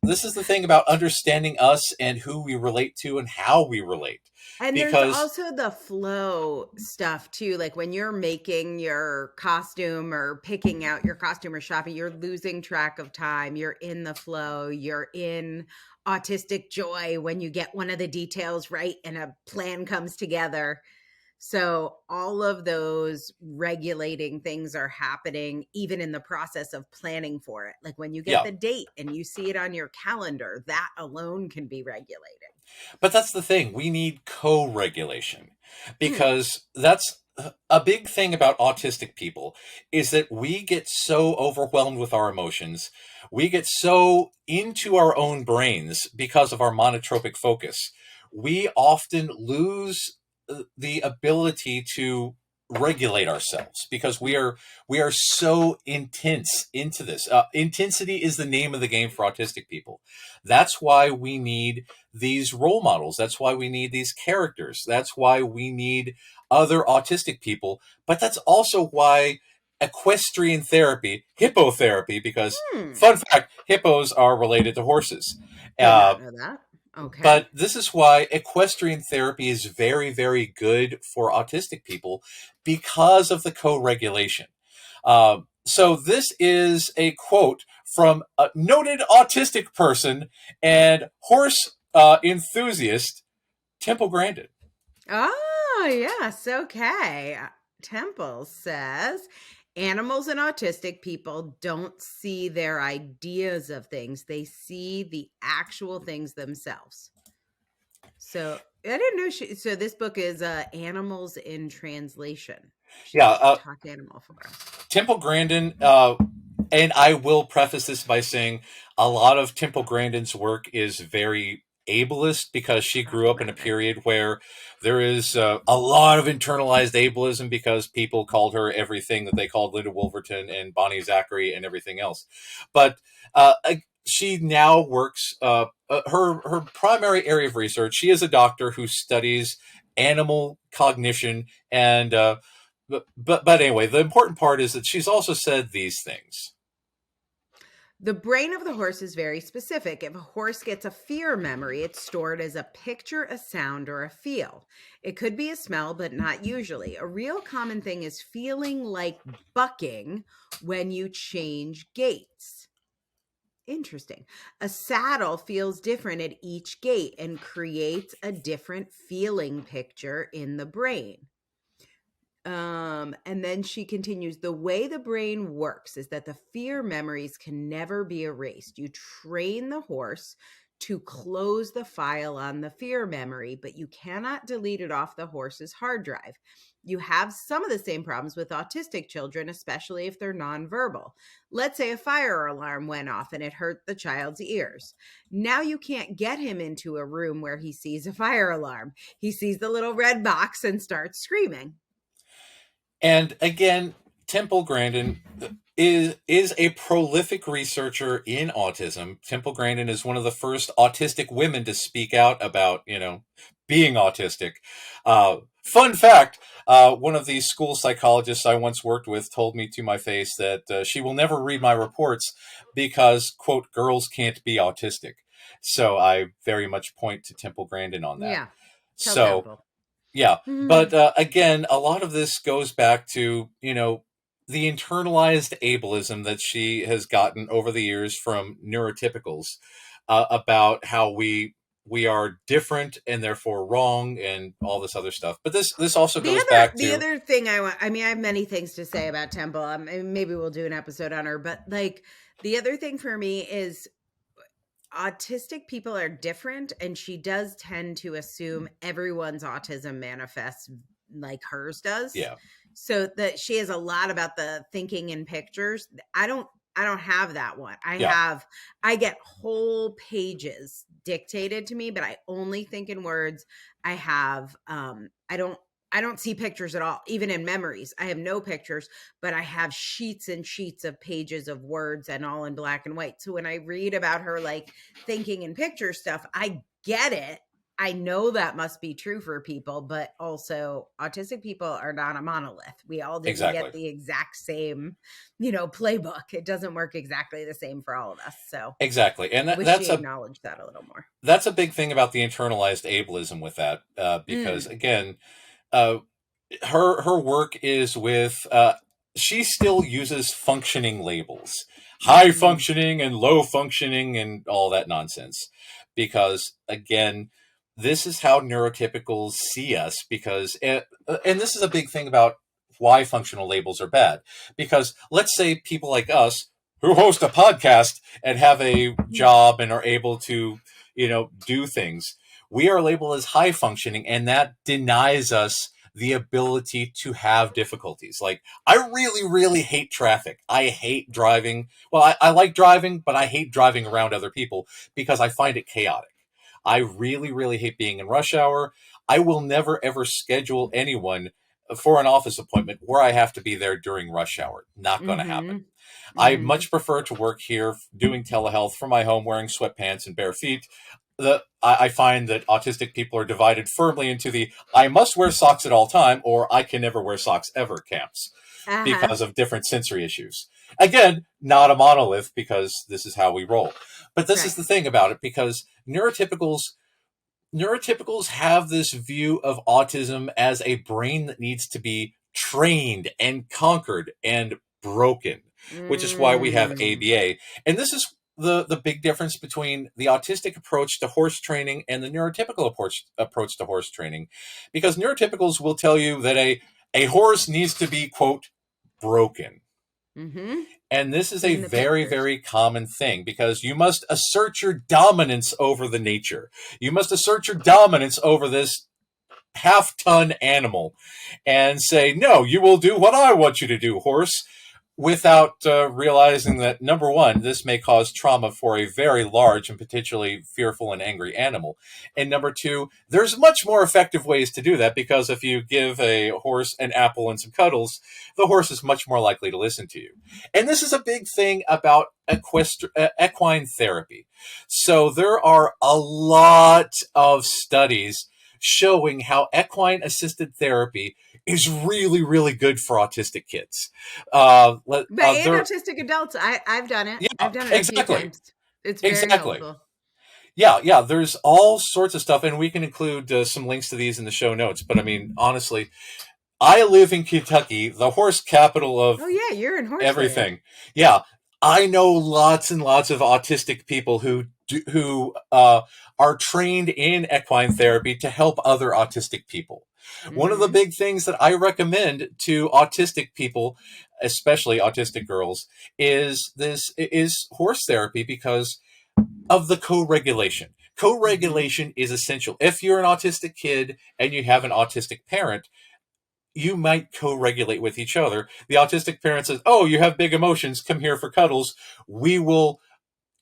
this is the thing about understanding us and who we relate to and how we relate, And there's because also the flow stuff too. Like when you're making your costume or picking out your costume or shopping, you're losing track of time. You're in the flow. You're in autistic joy when you get one of the details right and a plan comes together. So all of those regulating things are happening even in the process of planning for it. Like when you get yeah. the date and you see it on your calendar, that alone can be regulating. But that's the thing. We need co-regulation, Mm, because that's a big thing about autistic people, is that we get so overwhelmed with our emotions. We get so into our own brains because of our monotropic focus. We often lose the ability to regulate ourselves, because we are so intense into this. Intensity is the name of the game for autistic people. That's why we need these role models. That's why we need these characters. That's why we need other autistic people. But that's also why equestrian therapy, hippotherapy, because hmm. fun fact, hippos are related to horses. Did Uh, not know that. Okay. but this is why equestrian therapy is very, very good for autistic people, because of the co regulation. So, this is a quote from a noted autistic person and horse enthusiast, Temple Grandin. Oh, yes. Okay. Temple says animals and autistic people don't see their ideas of things, they see the actual things themselves. So I didn't know so this book is Animals in Translation. Yeah, She's talk animal for us. Temple Grandin, and I will preface this by saying a lot of Temple Grandin's work is very ableist, because she Oh, grew up in a right, right. period where there is a lot of internalized ableism, because people called her everything that they called Linda Wolverton and Bonnie Zachary and everything else. But she now works her primary area of research. She is a doctor who studies animal cognition, and but anyway, the important part is that she's also said these things. The brain of the horse is very specific. If a horse gets a fear memory, it's stored as a picture, a sound, or a feel. It could be a smell, but not usually. A real common thing is feeling like bucking when you change gaits. Interesting. A saddle feels different at each gait and creates a different feeling picture in the brain. And then she continues, the way the brain works is that the fear memories can never be erased. You train the horse to close the file on the fear memory, but you cannot delete it off the horse's hard drive. You have some of the same problems with autistic children, especially if they're nonverbal. Let's say a fire alarm went off and it hurt the child's ears. Now you can't get him into a room where he sees a fire alarm. He sees the little red box and starts screaming. And again, Temple Grandin is a prolific researcher in autism. Temple Grandin is one of the first autistic women to speak out about, being autistic. Fun fact, one of the school psychologists I once worked with told me to my face that she will never read my reports because, quote, girls can't be autistic. So I very much point to Temple Grandin on that. Yeah. Tell So, Temple. yeah, but again, a lot of this goes back to, the internalized ableism that she has gotten over the years from neurotypicals about how we are different and therefore wrong and all this other stuff. But this also goes back to the other thing I mean, I have many things to say about Temple. Maybe we'll do an episode on her, but like the other thing for me is autistic people are different, and she does tend to assume everyone's autism manifests like hers does. Yeah. So that she has a lot about the thinking in pictures. I don't have that one. I get whole pages dictated to me, but I only think in words. I have I don't see pictures at all, even in memories. I have no pictures, but I have sheets and sheets of pages of words and all in black and white. So when I read about her like thinking in picture stuff, I get it. I know that must be true for people, but also autistic people are not a monolith. We all didn't exactly get the exact same, playbook. It doesn't work exactly the same for all of us. So exactly, and wish she acknowledged that a little more. that's a big thing about the internalized ableism with that, because again, her work is with she still uses functioning labels, high functioning and low functioning and all that nonsense, because again, this is how neurotypicals see us, because and this is a big thing about why functional labels are bad, because let's say people like us who host a podcast and have a job and are able to do things, we are labeled as high functioning, and that denies us the ability to have difficulties. Like, I really, really hate traffic. I hate driving. Well, I like driving, but I hate driving around other people because I find it chaotic. I really, really hate being in rush hour. I will never, ever schedule anyone for an office appointment where I have to be there during rush hour. Not going to happen. I much prefer to work here doing telehealth from my home wearing sweatpants and bare feet. I find that autistic people are divided firmly into the I must wear socks at all time or I can never wear socks ever camps because of different sensory issues. Again, not a monolith because this is how we roll. But this is the thing about it, because neurotypicals have this view of autism as a brain that needs to be trained and conquered and broken, which is why we have ABA. And this is the big difference between the autistic approach to horse training and the neurotypical approach to horse training, because neurotypicals will tell you that a horse needs to be, quote, broken. And this is a very, very common thing, because you must assert your dominance over the nature. You must assert your dominance over this half-ton animal and say, no, you will do what I want you to do, horse, without realizing that, number one, this may cause trauma for a very large and potentially fearful and angry animal. And number two, there's much more effective ways to do that, because if you give a horse an apple and some cuddles, the horse is much more likely to listen to you. And this is a big thing about equine therapy. So there are a lot of studies showing how equine assisted therapy is really, really good for autistic kids. But and There, autistic adults, I've done it. yeah, I've done it a few exactly, times. It's very exactly. helpful. Yeah, yeah. There's all sorts of stuff, and we can include some links to these in the show notes. But I mean, honestly, I live in Kentucky, the horse capital of Oh yeah, you're in horseland. everything. Yeah, I know lots and lots of autistic people who are trained in equine therapy to help other autistic people. One of the Mm-hmm. big things that I recommend to autistic people, especially autistic girls, is horse therapy because of the co-regulation. Mm-hmm. Co-regulation is essential. If you're an autistic kid and you have an autistic parent, you might co-regulate with each other. The autistic parent says, "Oh, you have big emotions. Come here for cuddles. We will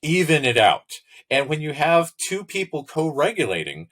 even it out." And when you have two people co-regulating,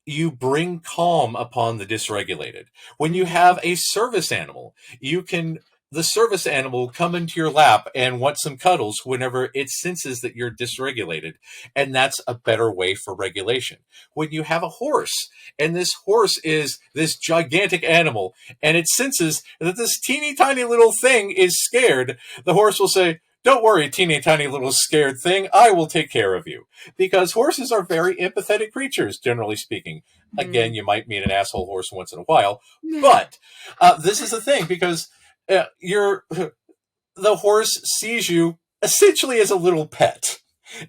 you bring calm upon the dysregulated. When you Mm-hmm. have a service animal, you can the service animal will come into your lap and want some cuddles whenever it senses that you're dysregulated. And that's a better way for regulation. When you have a horse, and this horse is this gigantic animal, and it senses that this teeny tiny little thing is scared, the horse will say, "Don't worry, teeny tiny little scared thing, I will take care of you." Because horses are very empathetic creatures, generally speaking. Again, you might meet an asshole horse once in a while, Mm. but this is the thing because you're the horse sees you essentially as a little pet.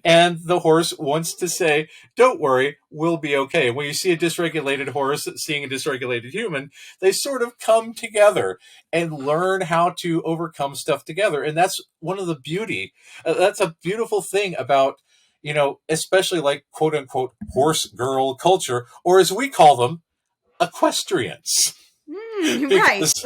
And the horse wants to say, "Don't worry, we'll be okay." When you see a dysregulated horse seeing a dysregulated human, they sort of come together and learn how to overcome stuff together. And that's one of the beauty. That's a beautiful thing about, especially like quote unquote horse girl culture, or as we call them, equestrians. Right. Because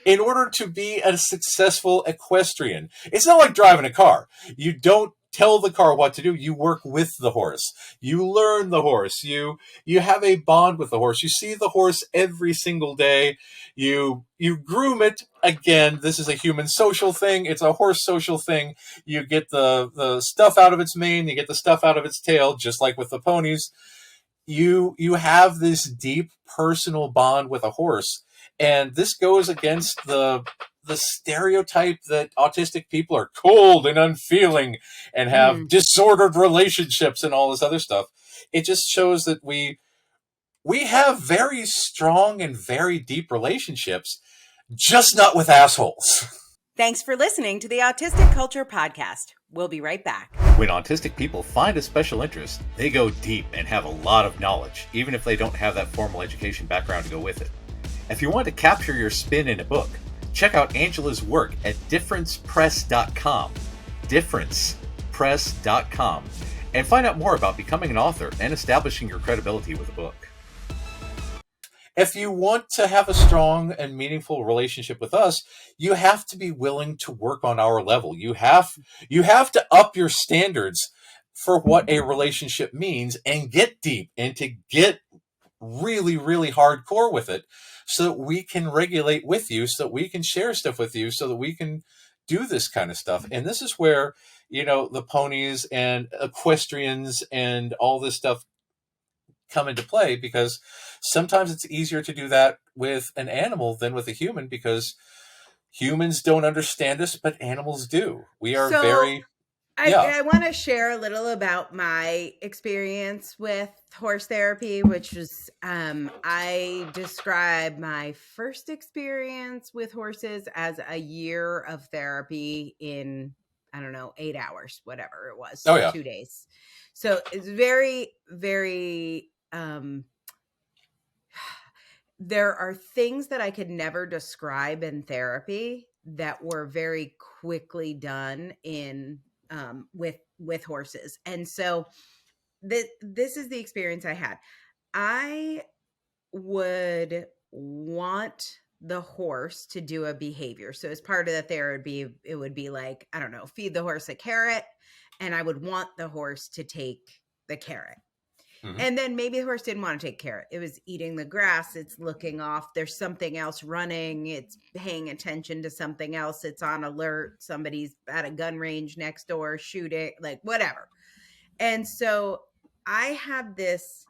in order to be a successful equestrian, it's not like driving a car. You don't tell the car what to do. You work with the horse. You learn the horse. You have a bond with the horse. You see the horse every single day. You groom it. Again, this is a human social thing. It's a horse social thing. You get the stuff out of its mane. You get the stuff out of its tail, just like with the ponies. You have this deep personal bond with a horse, and this goes against the stereotype that autistic people are cold and unfeeling and have Mm. disordered relationships and all this other stuff. It just shows that we have very strong and very deep relationships, just not with assholes. Thanks for listening to the Autistic Culture podcast. We'll be right back. When autistic people find a special interest, they go deep and have a lot of knowledge, even if they don't have that formal education background to go with it. If you want to capture your spin in a book, check out Angela's work at differencepress.com, differencepress.com, and find out more about becoming an author and establishing your credibility with a book. If you want to have a strong and meaningful relationship with us, you have to be willing to work on our level. You have to up your standards for what a relationship means and get deep and to get really, really hardcore with it so that we can regulate with you, so that we can share stuff with you, so that we can do this kind of stuff. And this is where, the ponies and equestrians and all this stuff come into play, because sometimes it's easier to do that with an animal than with a human, because humans don't understand us, but animals do. We are So very, I, yeah. I want to share a little about my experience with horse therapy, which was I describe my first experience with horses as a year of therapy in, I don't know, 8 hours, whatever it was, Oh, yeah. 2 days. So it's very, very, there are things that I could never describe in therapy that were very quickly done in with horses. And so this is the experience I had. I would want the horse to do a behavior. So as part of that, it would be like, I don't know, feed the horse a carrot, and I would want the horse to take the carrot. Mm-hmm. And then maybe the horse didn't want to take carrot. It was eating the grass. It's looking off. There's something else running. It's paying attention to something else. It's on alert. Somebody's at a gun range next door shooting, like whatever. And so I had this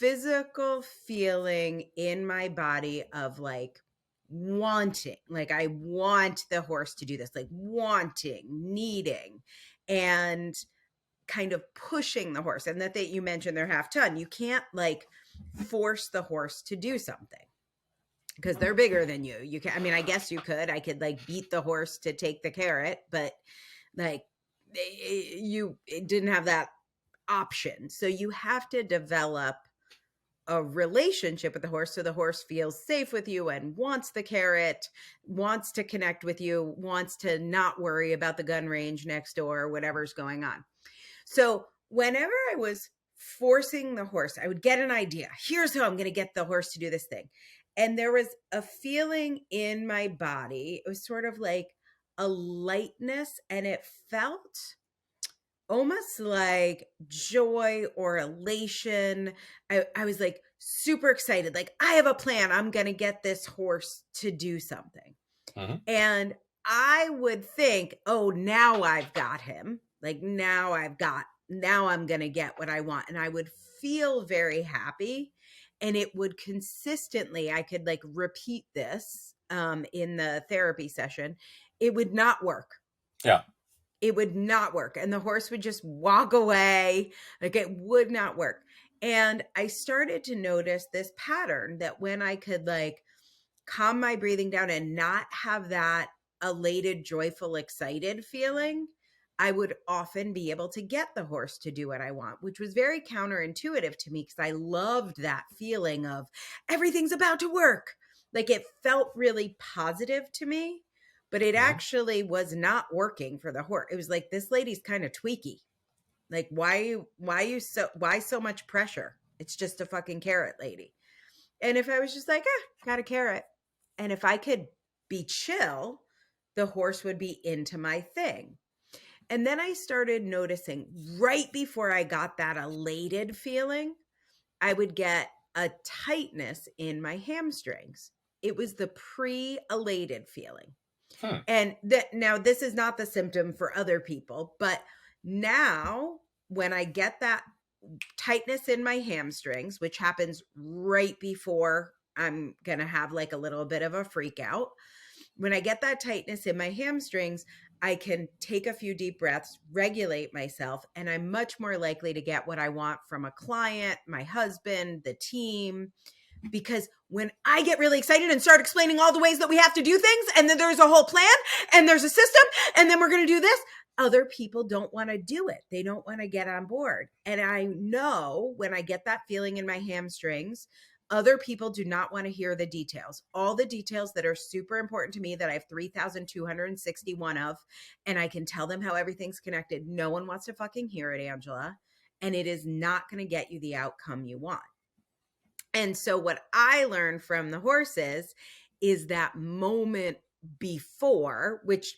physical feeling in my body of like wanting, like I want the horse to do this, like wanting, needing, and kind of pushing the horse. And that you mentioned they're half ton. You can't like force the horse to do something because they're bigger than you. You can, I mean, I guess you could. I could like beat the horse to take the carrot, but like you didn't have that option. So you have to develop a relationship with the horse so the horse feels safe with you and wants the carrot, wants to connect with you, wants to not worry about the gun range next door, whatever's going on. So whenever I was forcing the horse, I would get an idea. Here's how I'm going to get the horse to do this thing. And there was a feeling in my body. It was sort of like a lightness, and it felt almost like joy or elation. I was like super excited. Like, I have a plan. I'm going to get this horse to do something. Mm-hmm. And I would think, oh, now I've got him. Like, now I'm going to get what I want. And I would feel very happy. And it would consistently, I could like repeat this in the therapy session. It would not work. Yeah. It would not work. And the horse would just walk away. Like, it would not work. And I started to notice this pattern that when I could like calm my breathing down and not have that elated, joyful, excited feeling, I would often be able to get the horse to do what I want, which was very counterintuitive to me because I loved that feeling of everything's about to work. Like, it felt really positive to me, but it actually was not working for the horse. It was like, this lady's kind of tweaky. Like, why so much pressure? It's just a fucking carrot, lady. And if I was just like, got a carrot, and if I could be chill, the horse would be into my thing. And then I started noticing right before I got that elated feeling, I would get a tightness in my hamstrings. It was the pre-elated feeling. And now this is not the symptom for other people, but now when I get that tightness in my hamstrings, which happens right before I'm going to have like a little bit of a freak out, when I get that tightness in my hamstrings, I can take a few deep breaths, regulate myself, and I'm much more likely to get what I want from a client, my husband, the team. Because when I get really excited and start explaining all the ways that we have to do things, and then there's a whole plan and there's a system, and then we're going to do this, other people don't want to do it. They don't want to get on board. And I know when I get that feeling in my hamstrings, other people do not want to hear the details. All the details that are super important to me that I have 3,261 of, and I can tell them how everything's connected. No one wants to fucking hear it, Angela. And it is not going to get you the outcome you want. And so what I learned from the horses is that moment before, which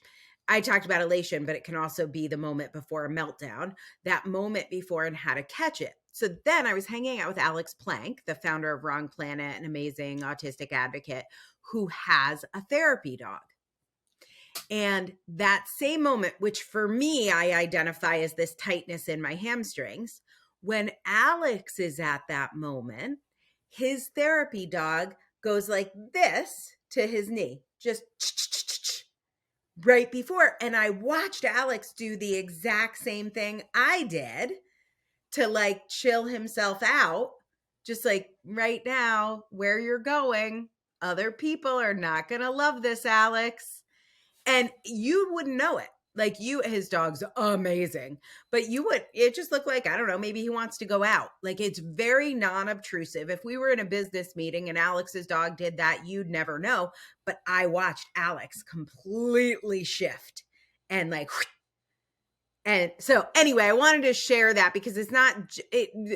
I talked about elation, but it can also be the moment before a meltdown, that moment before and how to catch it. So then I was hanging out with Alex Plank, the founder of Wrong Planet, an amazing autistic advocate who has a therapy dog. And that same moment, which for me, I identify as this tightness in my hamstrings, when Alex is at that moment, his therapy dog goes like this to his knee, just right before. And I watched Alex do the exact same thing I did to like chill himself out. Just like, right now, where you're going, other people are not going to love this, Alex. And you wouldn't know it. Like, his dog's amazing, but it just looked like, I don't know, maybe he wants to go out. Like, it's very non-obtrusive. If we were in a business meeting and Alex's dog did that, you'd never know. But I watched Alex completely shift and like, and so anyway, I wanted to share that because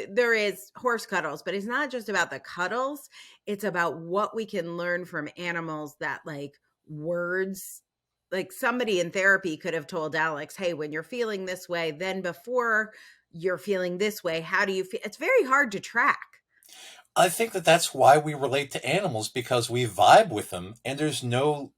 there is horse cuddles, but it's not just about the cuddles. It's about what we can learn from animals that like words. Like, somebody in therapy could have told Alex, hey, when you're feeling this way, then before you're feeling this way, how do you feel? It's very hard to track. I think that's why we relate to animals, because we vibe with them, and there's no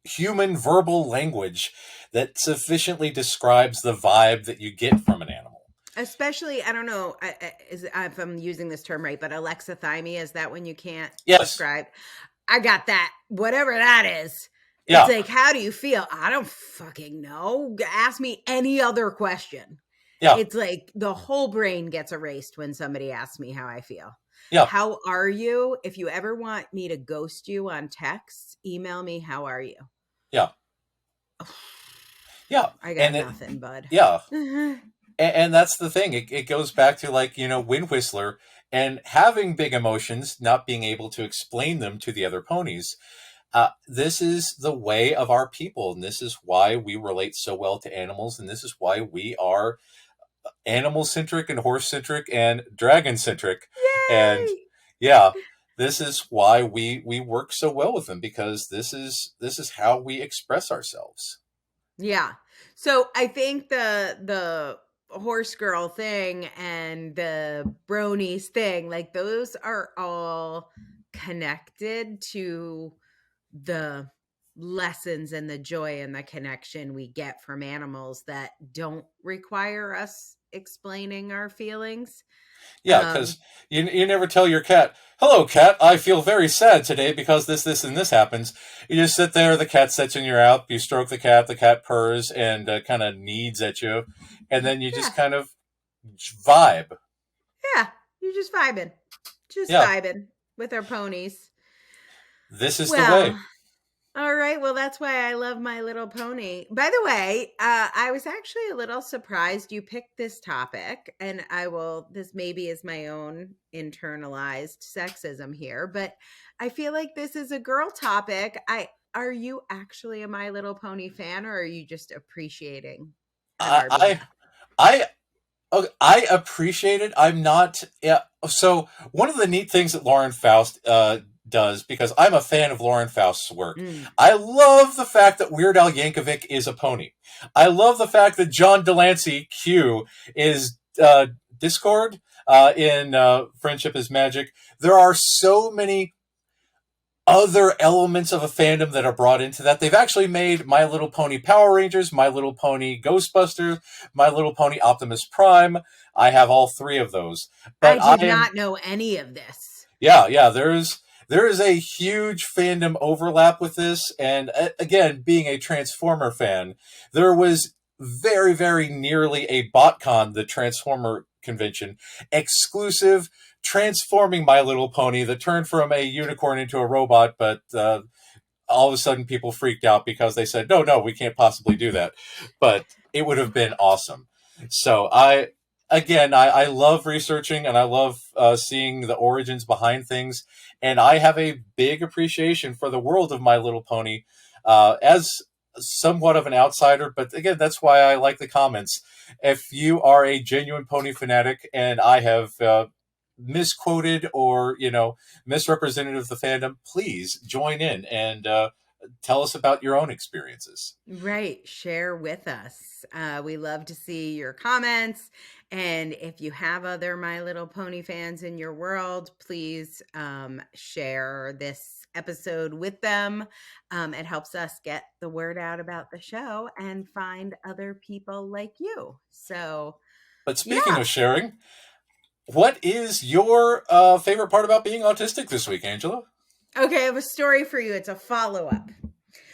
human verbal language that sufficiently describes the vibe that you get from an animal. Especially, I don't know if I'm using this term right, but alexithymia, is that when you can't Yes. describe? I got that, whatever that is. It's Yeah. like, how do you feel? I don't fucking know. Ask me any other question. Yeah. It's like the whole brain gets erased when somebody asks me how I feel. Yeah. How are you? If you ever want me to ghost you on text, email me, how are you? Yeah. Yeah. I got And nothing, bud. yeah. And that's the thing. It goes back to, like, Wind Whistler and having big emotions, not being able to explain them to the other ponies. This is the way of our people, and this is why we relate so well to animals, and this is why we are animal centric and horse centric and dragon centric. And Yay! yeah, this is why we work so well with them, because this is how we express ourselves. Yeah. So I think the horse girl thing and the bronies thing, like those are all connected to the lessons and the joy and the connection we get from animals that don't require us explaining our feelings. Yeah, Um because you never tell your cat, "Hello, cat. I feel very sad today because this, and this happens." You just sit there. The cat sits in your lap. You stroke the cat. The cat purrs and kind of needs at you, and then you just yeah. kind of vibe. Yeah. You're just vibing. Just Yeah, vibing with our ponies. this is the way. Well, all right. Well, that's why I love My Little Pony. By the way, I was actually a little surprised you picked this topic, and this maybe is my own internalized sexism here, but I feel like this is a girl topic. Are you actually a My Little Pony fan, or are you just appreciating on our I behalf? I Okay, I appreciate it. I'm not. Yeah. So one of the neat things that Lauren Faust does, because I'm a fan of Lauren Faust's work, Mm. I love the fact that Weird Al Yankovic is a pony. I love the fact that John Delancey Q is Discord in Friendship is Magic. There are so many other elements of a fandom that are brought into that. They've actually made My Little Pony Power Rangers, My Little Pony Ghostbusters, My Little Pony Optimus Prime. I have all three of those. I But did I am, not know any of this. yeah, there is a huge fandom overlap with this, and again, being a Transformer fan, there was very, very nearly a BotCon, the Transformer convention, exclusive transforming My Little Pony that turned from a unicorn into a robot, but all of a sudden people freaked out because they said, no, no, we can't possibly do that. But it would have been awesome. So I love researching, and I love seeing the origins behind things. And I have a big appreciation for the world of My Little Pony as somewhat of an outsider. But again, that's why I like the comments. If you are a genuine pony fanatic and I have misquoted or misrepresentative of the fandom, please join in and tell us about your own experiences. Right. Share with us. We love to see your comments. And if you have other My Little Pony fans in your world, please share this episode with them. It helps us get the word out about the show and find other people like you. So, But speaking yeah. of sharing, what is your favorite part about being autistic this week, Angela? Okay, I have a story for you. It's a follow up.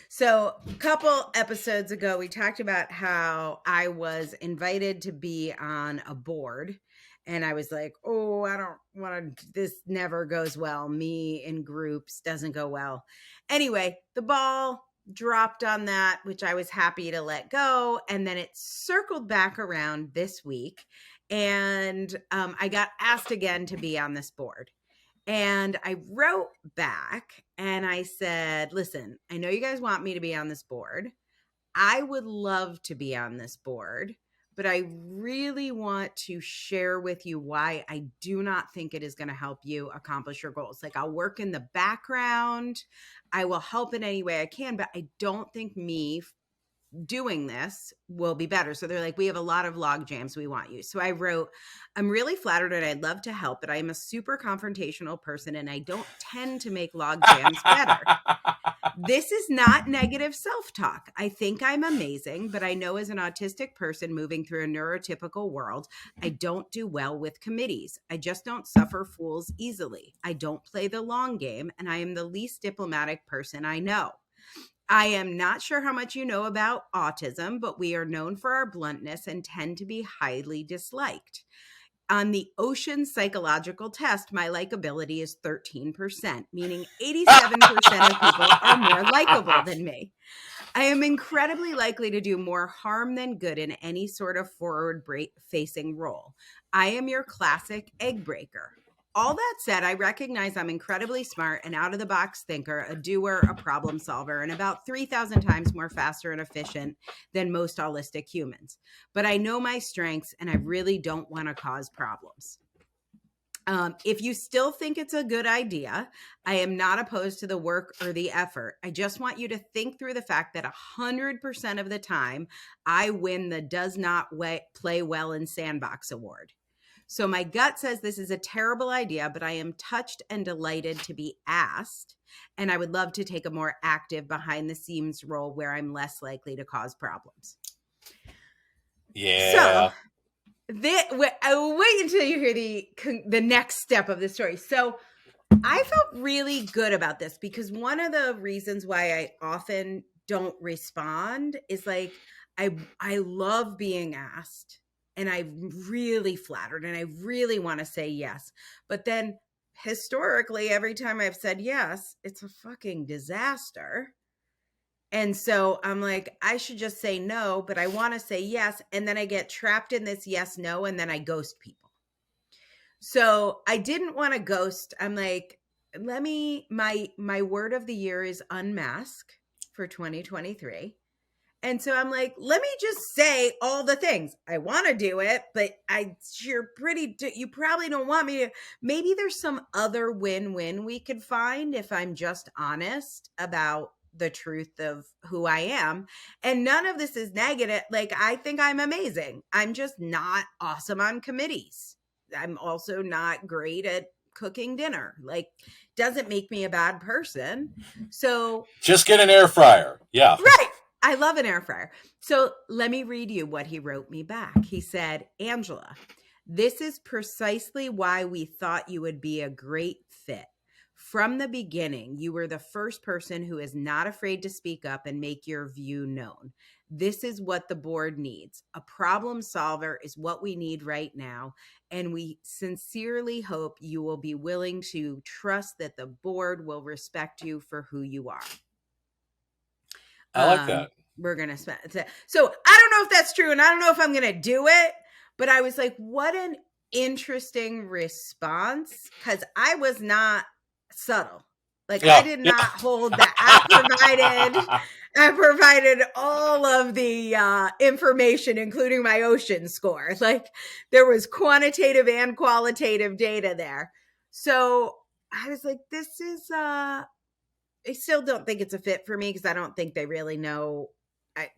So, a couple episodes ago, we talked about how I was invited to be on a board. And I was like, oh, I don't want to, this never goes well. Me in groups doesn't go well. Anyway, the ball dropped on that, which I was happy to let go. And then it circled back around this week. And I got asked again to be on this board. And I wrote back and I said, listen, I know you guys want me to be on this board. I would love to be on this board, but I really want to share with you why I do not think it is going to help you accomplish your goals. Like, I'll work in the background, I will help in any way I can, but I don't think me doing this will be better. So they're like, we have a lot of log jams. We want you. So I wrote, I'm really flattered and I'd love to help, but I am a super confrontational person and I don't tend to make log jams better. This is not negative self talk. I think I'm amazing, but I know as an autistic person moving through a neurotypical world, I don't do well with committees. I just don't suffer fools easily. I don't play the long game, and I am the least diplomatic person I know. I am not sure how much you know about autism, but we are known for our bluntness and tend to be highly disliked. On the Ocean psychological test, my likability is 13%, meaning 87% of people are more likable than me. I am incredibly likely to do more harm than good in any sort of forward facing role. I am your classic egg breaker. All that said, I recognize I'm incredibly smart, an out of the box thinker, a doer, a problem solver, and about 3,000 times more faster and efficient than most holistic humans. But I know my strengths and I really don't want to cause problems. If you still think it's a good idea, I am not opposed to the work or the effort. I just want you to think through the fact that 100% of the time, I win the Does Not Play Well in Sandbox award. So my gut says this is a terrible idea, but I am touched and delighted to be asked. And I would love to take a more active behind the scenes role where I'm less likely to cause problems. Yeah. So I'll wait until you hear the next step of the story. So I felt really good about this because one of the reasons why I often don't respond is like I love being asked and I'm really flattered and I really want to say yes. But then historically, every time I've said yes, it's a fucking disaster. And so I'm like, I should just say no, but I want to say yes. And then I get trapped in this yes, no, and then I ghost people. So I didn't want to ghost. I'm like, my word of the year is unmask for 2023. And so I'm like, let me just say all the things. I want to do it, but you probably don't want me to. Maybe there's some other win-win we could find if I'm just honest about the truth of who I am. And none of this is negative. Like, I think I'm amazing. I'm just not awesome on committees. I'm also not great at cooking dinner. Like, doesn't make me a bad person. So just get an air fryer. Yeah. right. I love an air fryer. So let me read you what he wrote me back. He said, Angela, this is precisely why we thought you would be a great fit. From the beginning, you were the first person who is not afraid to speak up and make your view known. This is what the board needs. A problem solver is what we need right now. And we sincerely hope you will be willing to trust that the board will respect you for who you are. I like that. We're going to spend. So I don't know if that's true and I don't know if I'm going to do it, but I was like, what an interesting response. Cause I was not subtle. Like I did not hold that. I provided all of the information, including my ocean score. Like there was quantitative and qualitative data there. So I was like, this is, I still don't think it's a fit for me because I don't think they really know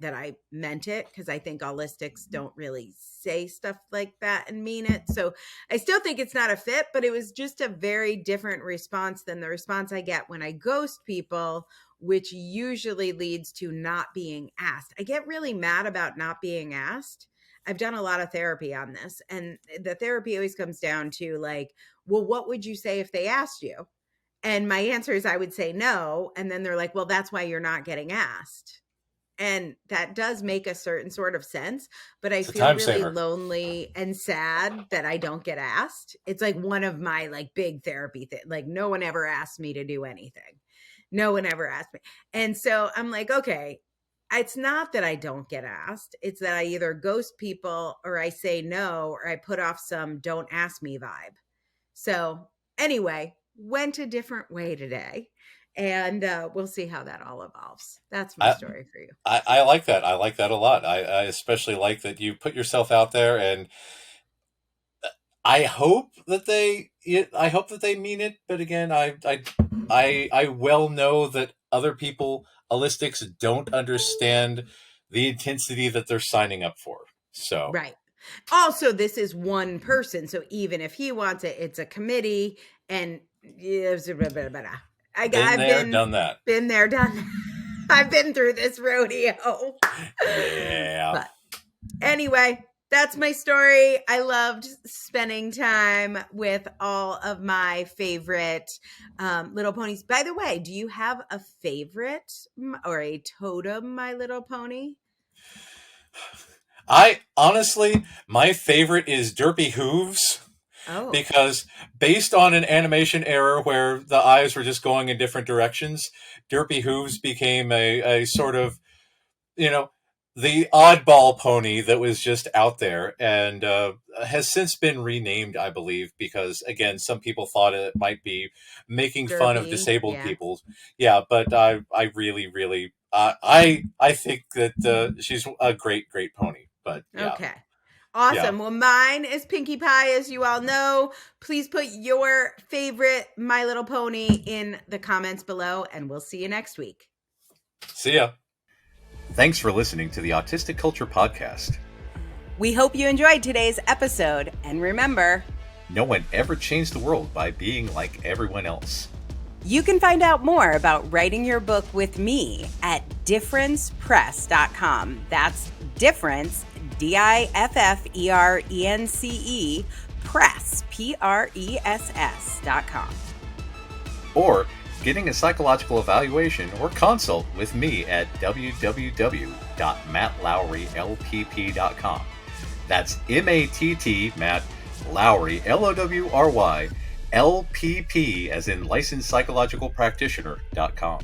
that I meant it, because I think holistics don't really say stuff like that and mean it. So I still think it's not a fit, but it was just a very different response than the response I get when I ghost people, which usually leads to not being asked. I get really mad about not being asked. I've done a lot of therapy on this, and the therapy always comes down to like, well, what would you say if they asked you? And my answer is I would say no. And then they're like, well, that's why you're not getting asked. And that does make a certain sort of sense, but I feel really lonely and sad that I don't get asked. It's like one of my like big therapy things. Like no one ever asked me to do anything. No one ever asked me. And so I'm like, okay, it's not that I don't get asked. It's that I either ghost people or I say no, or I put off some don't ask me vibe. So anyway, went a different way today. And we'll see how that all evolves. That's my story for you. I like that. I like that a lot. I especially like that you put yourself out there, and I hope that they mean it. But again, I well know that other people, holistics, don't understand the intensity that they're signing up for. So Right. Also, this is one person, so even if he wants it, it's a committee, and been I've there, done that. been there, done that. I've been through this rodeo. Yeah. But anyway, that's my story. I loved spending time with all of my favorite little ponies. By the way, do you have a favorite or a totem, My Little Pony? I honestly, my favorite is Derpy Hooves. Oh, Because based on an animation error where the eyes were just going in different directions, Derpy Hooves became a sort of, you know, the oddball pony that was just out there, and has since been renamed, I believe, because again, some people thought it might be making fun of derpy. disabled Yeah. people. Yeah, but I really, really, I think that she's a great, great pony. But yeah, Okay. yeah. Awesome. Well, mine is Pinkie Pie, as you all know. Please put your favorite My Little Pony in the comments below, and we'll see you next week. See ya. Thanks for listening to the Autistic Culture podcast. We hope you enjoyed today's episode, and remember, No one ever changed the world by being like everyone else. you can find out more about writing your book with me at differencepress.com. That's difference, DIFFERENCE, press, PRESS.com. Or getting a psychological evaluation or consult with me at www.mattlowrylpp.com. That's MATT, Matt Lowry, LOWRY, LPP, as in licensed psychological practitioner.com.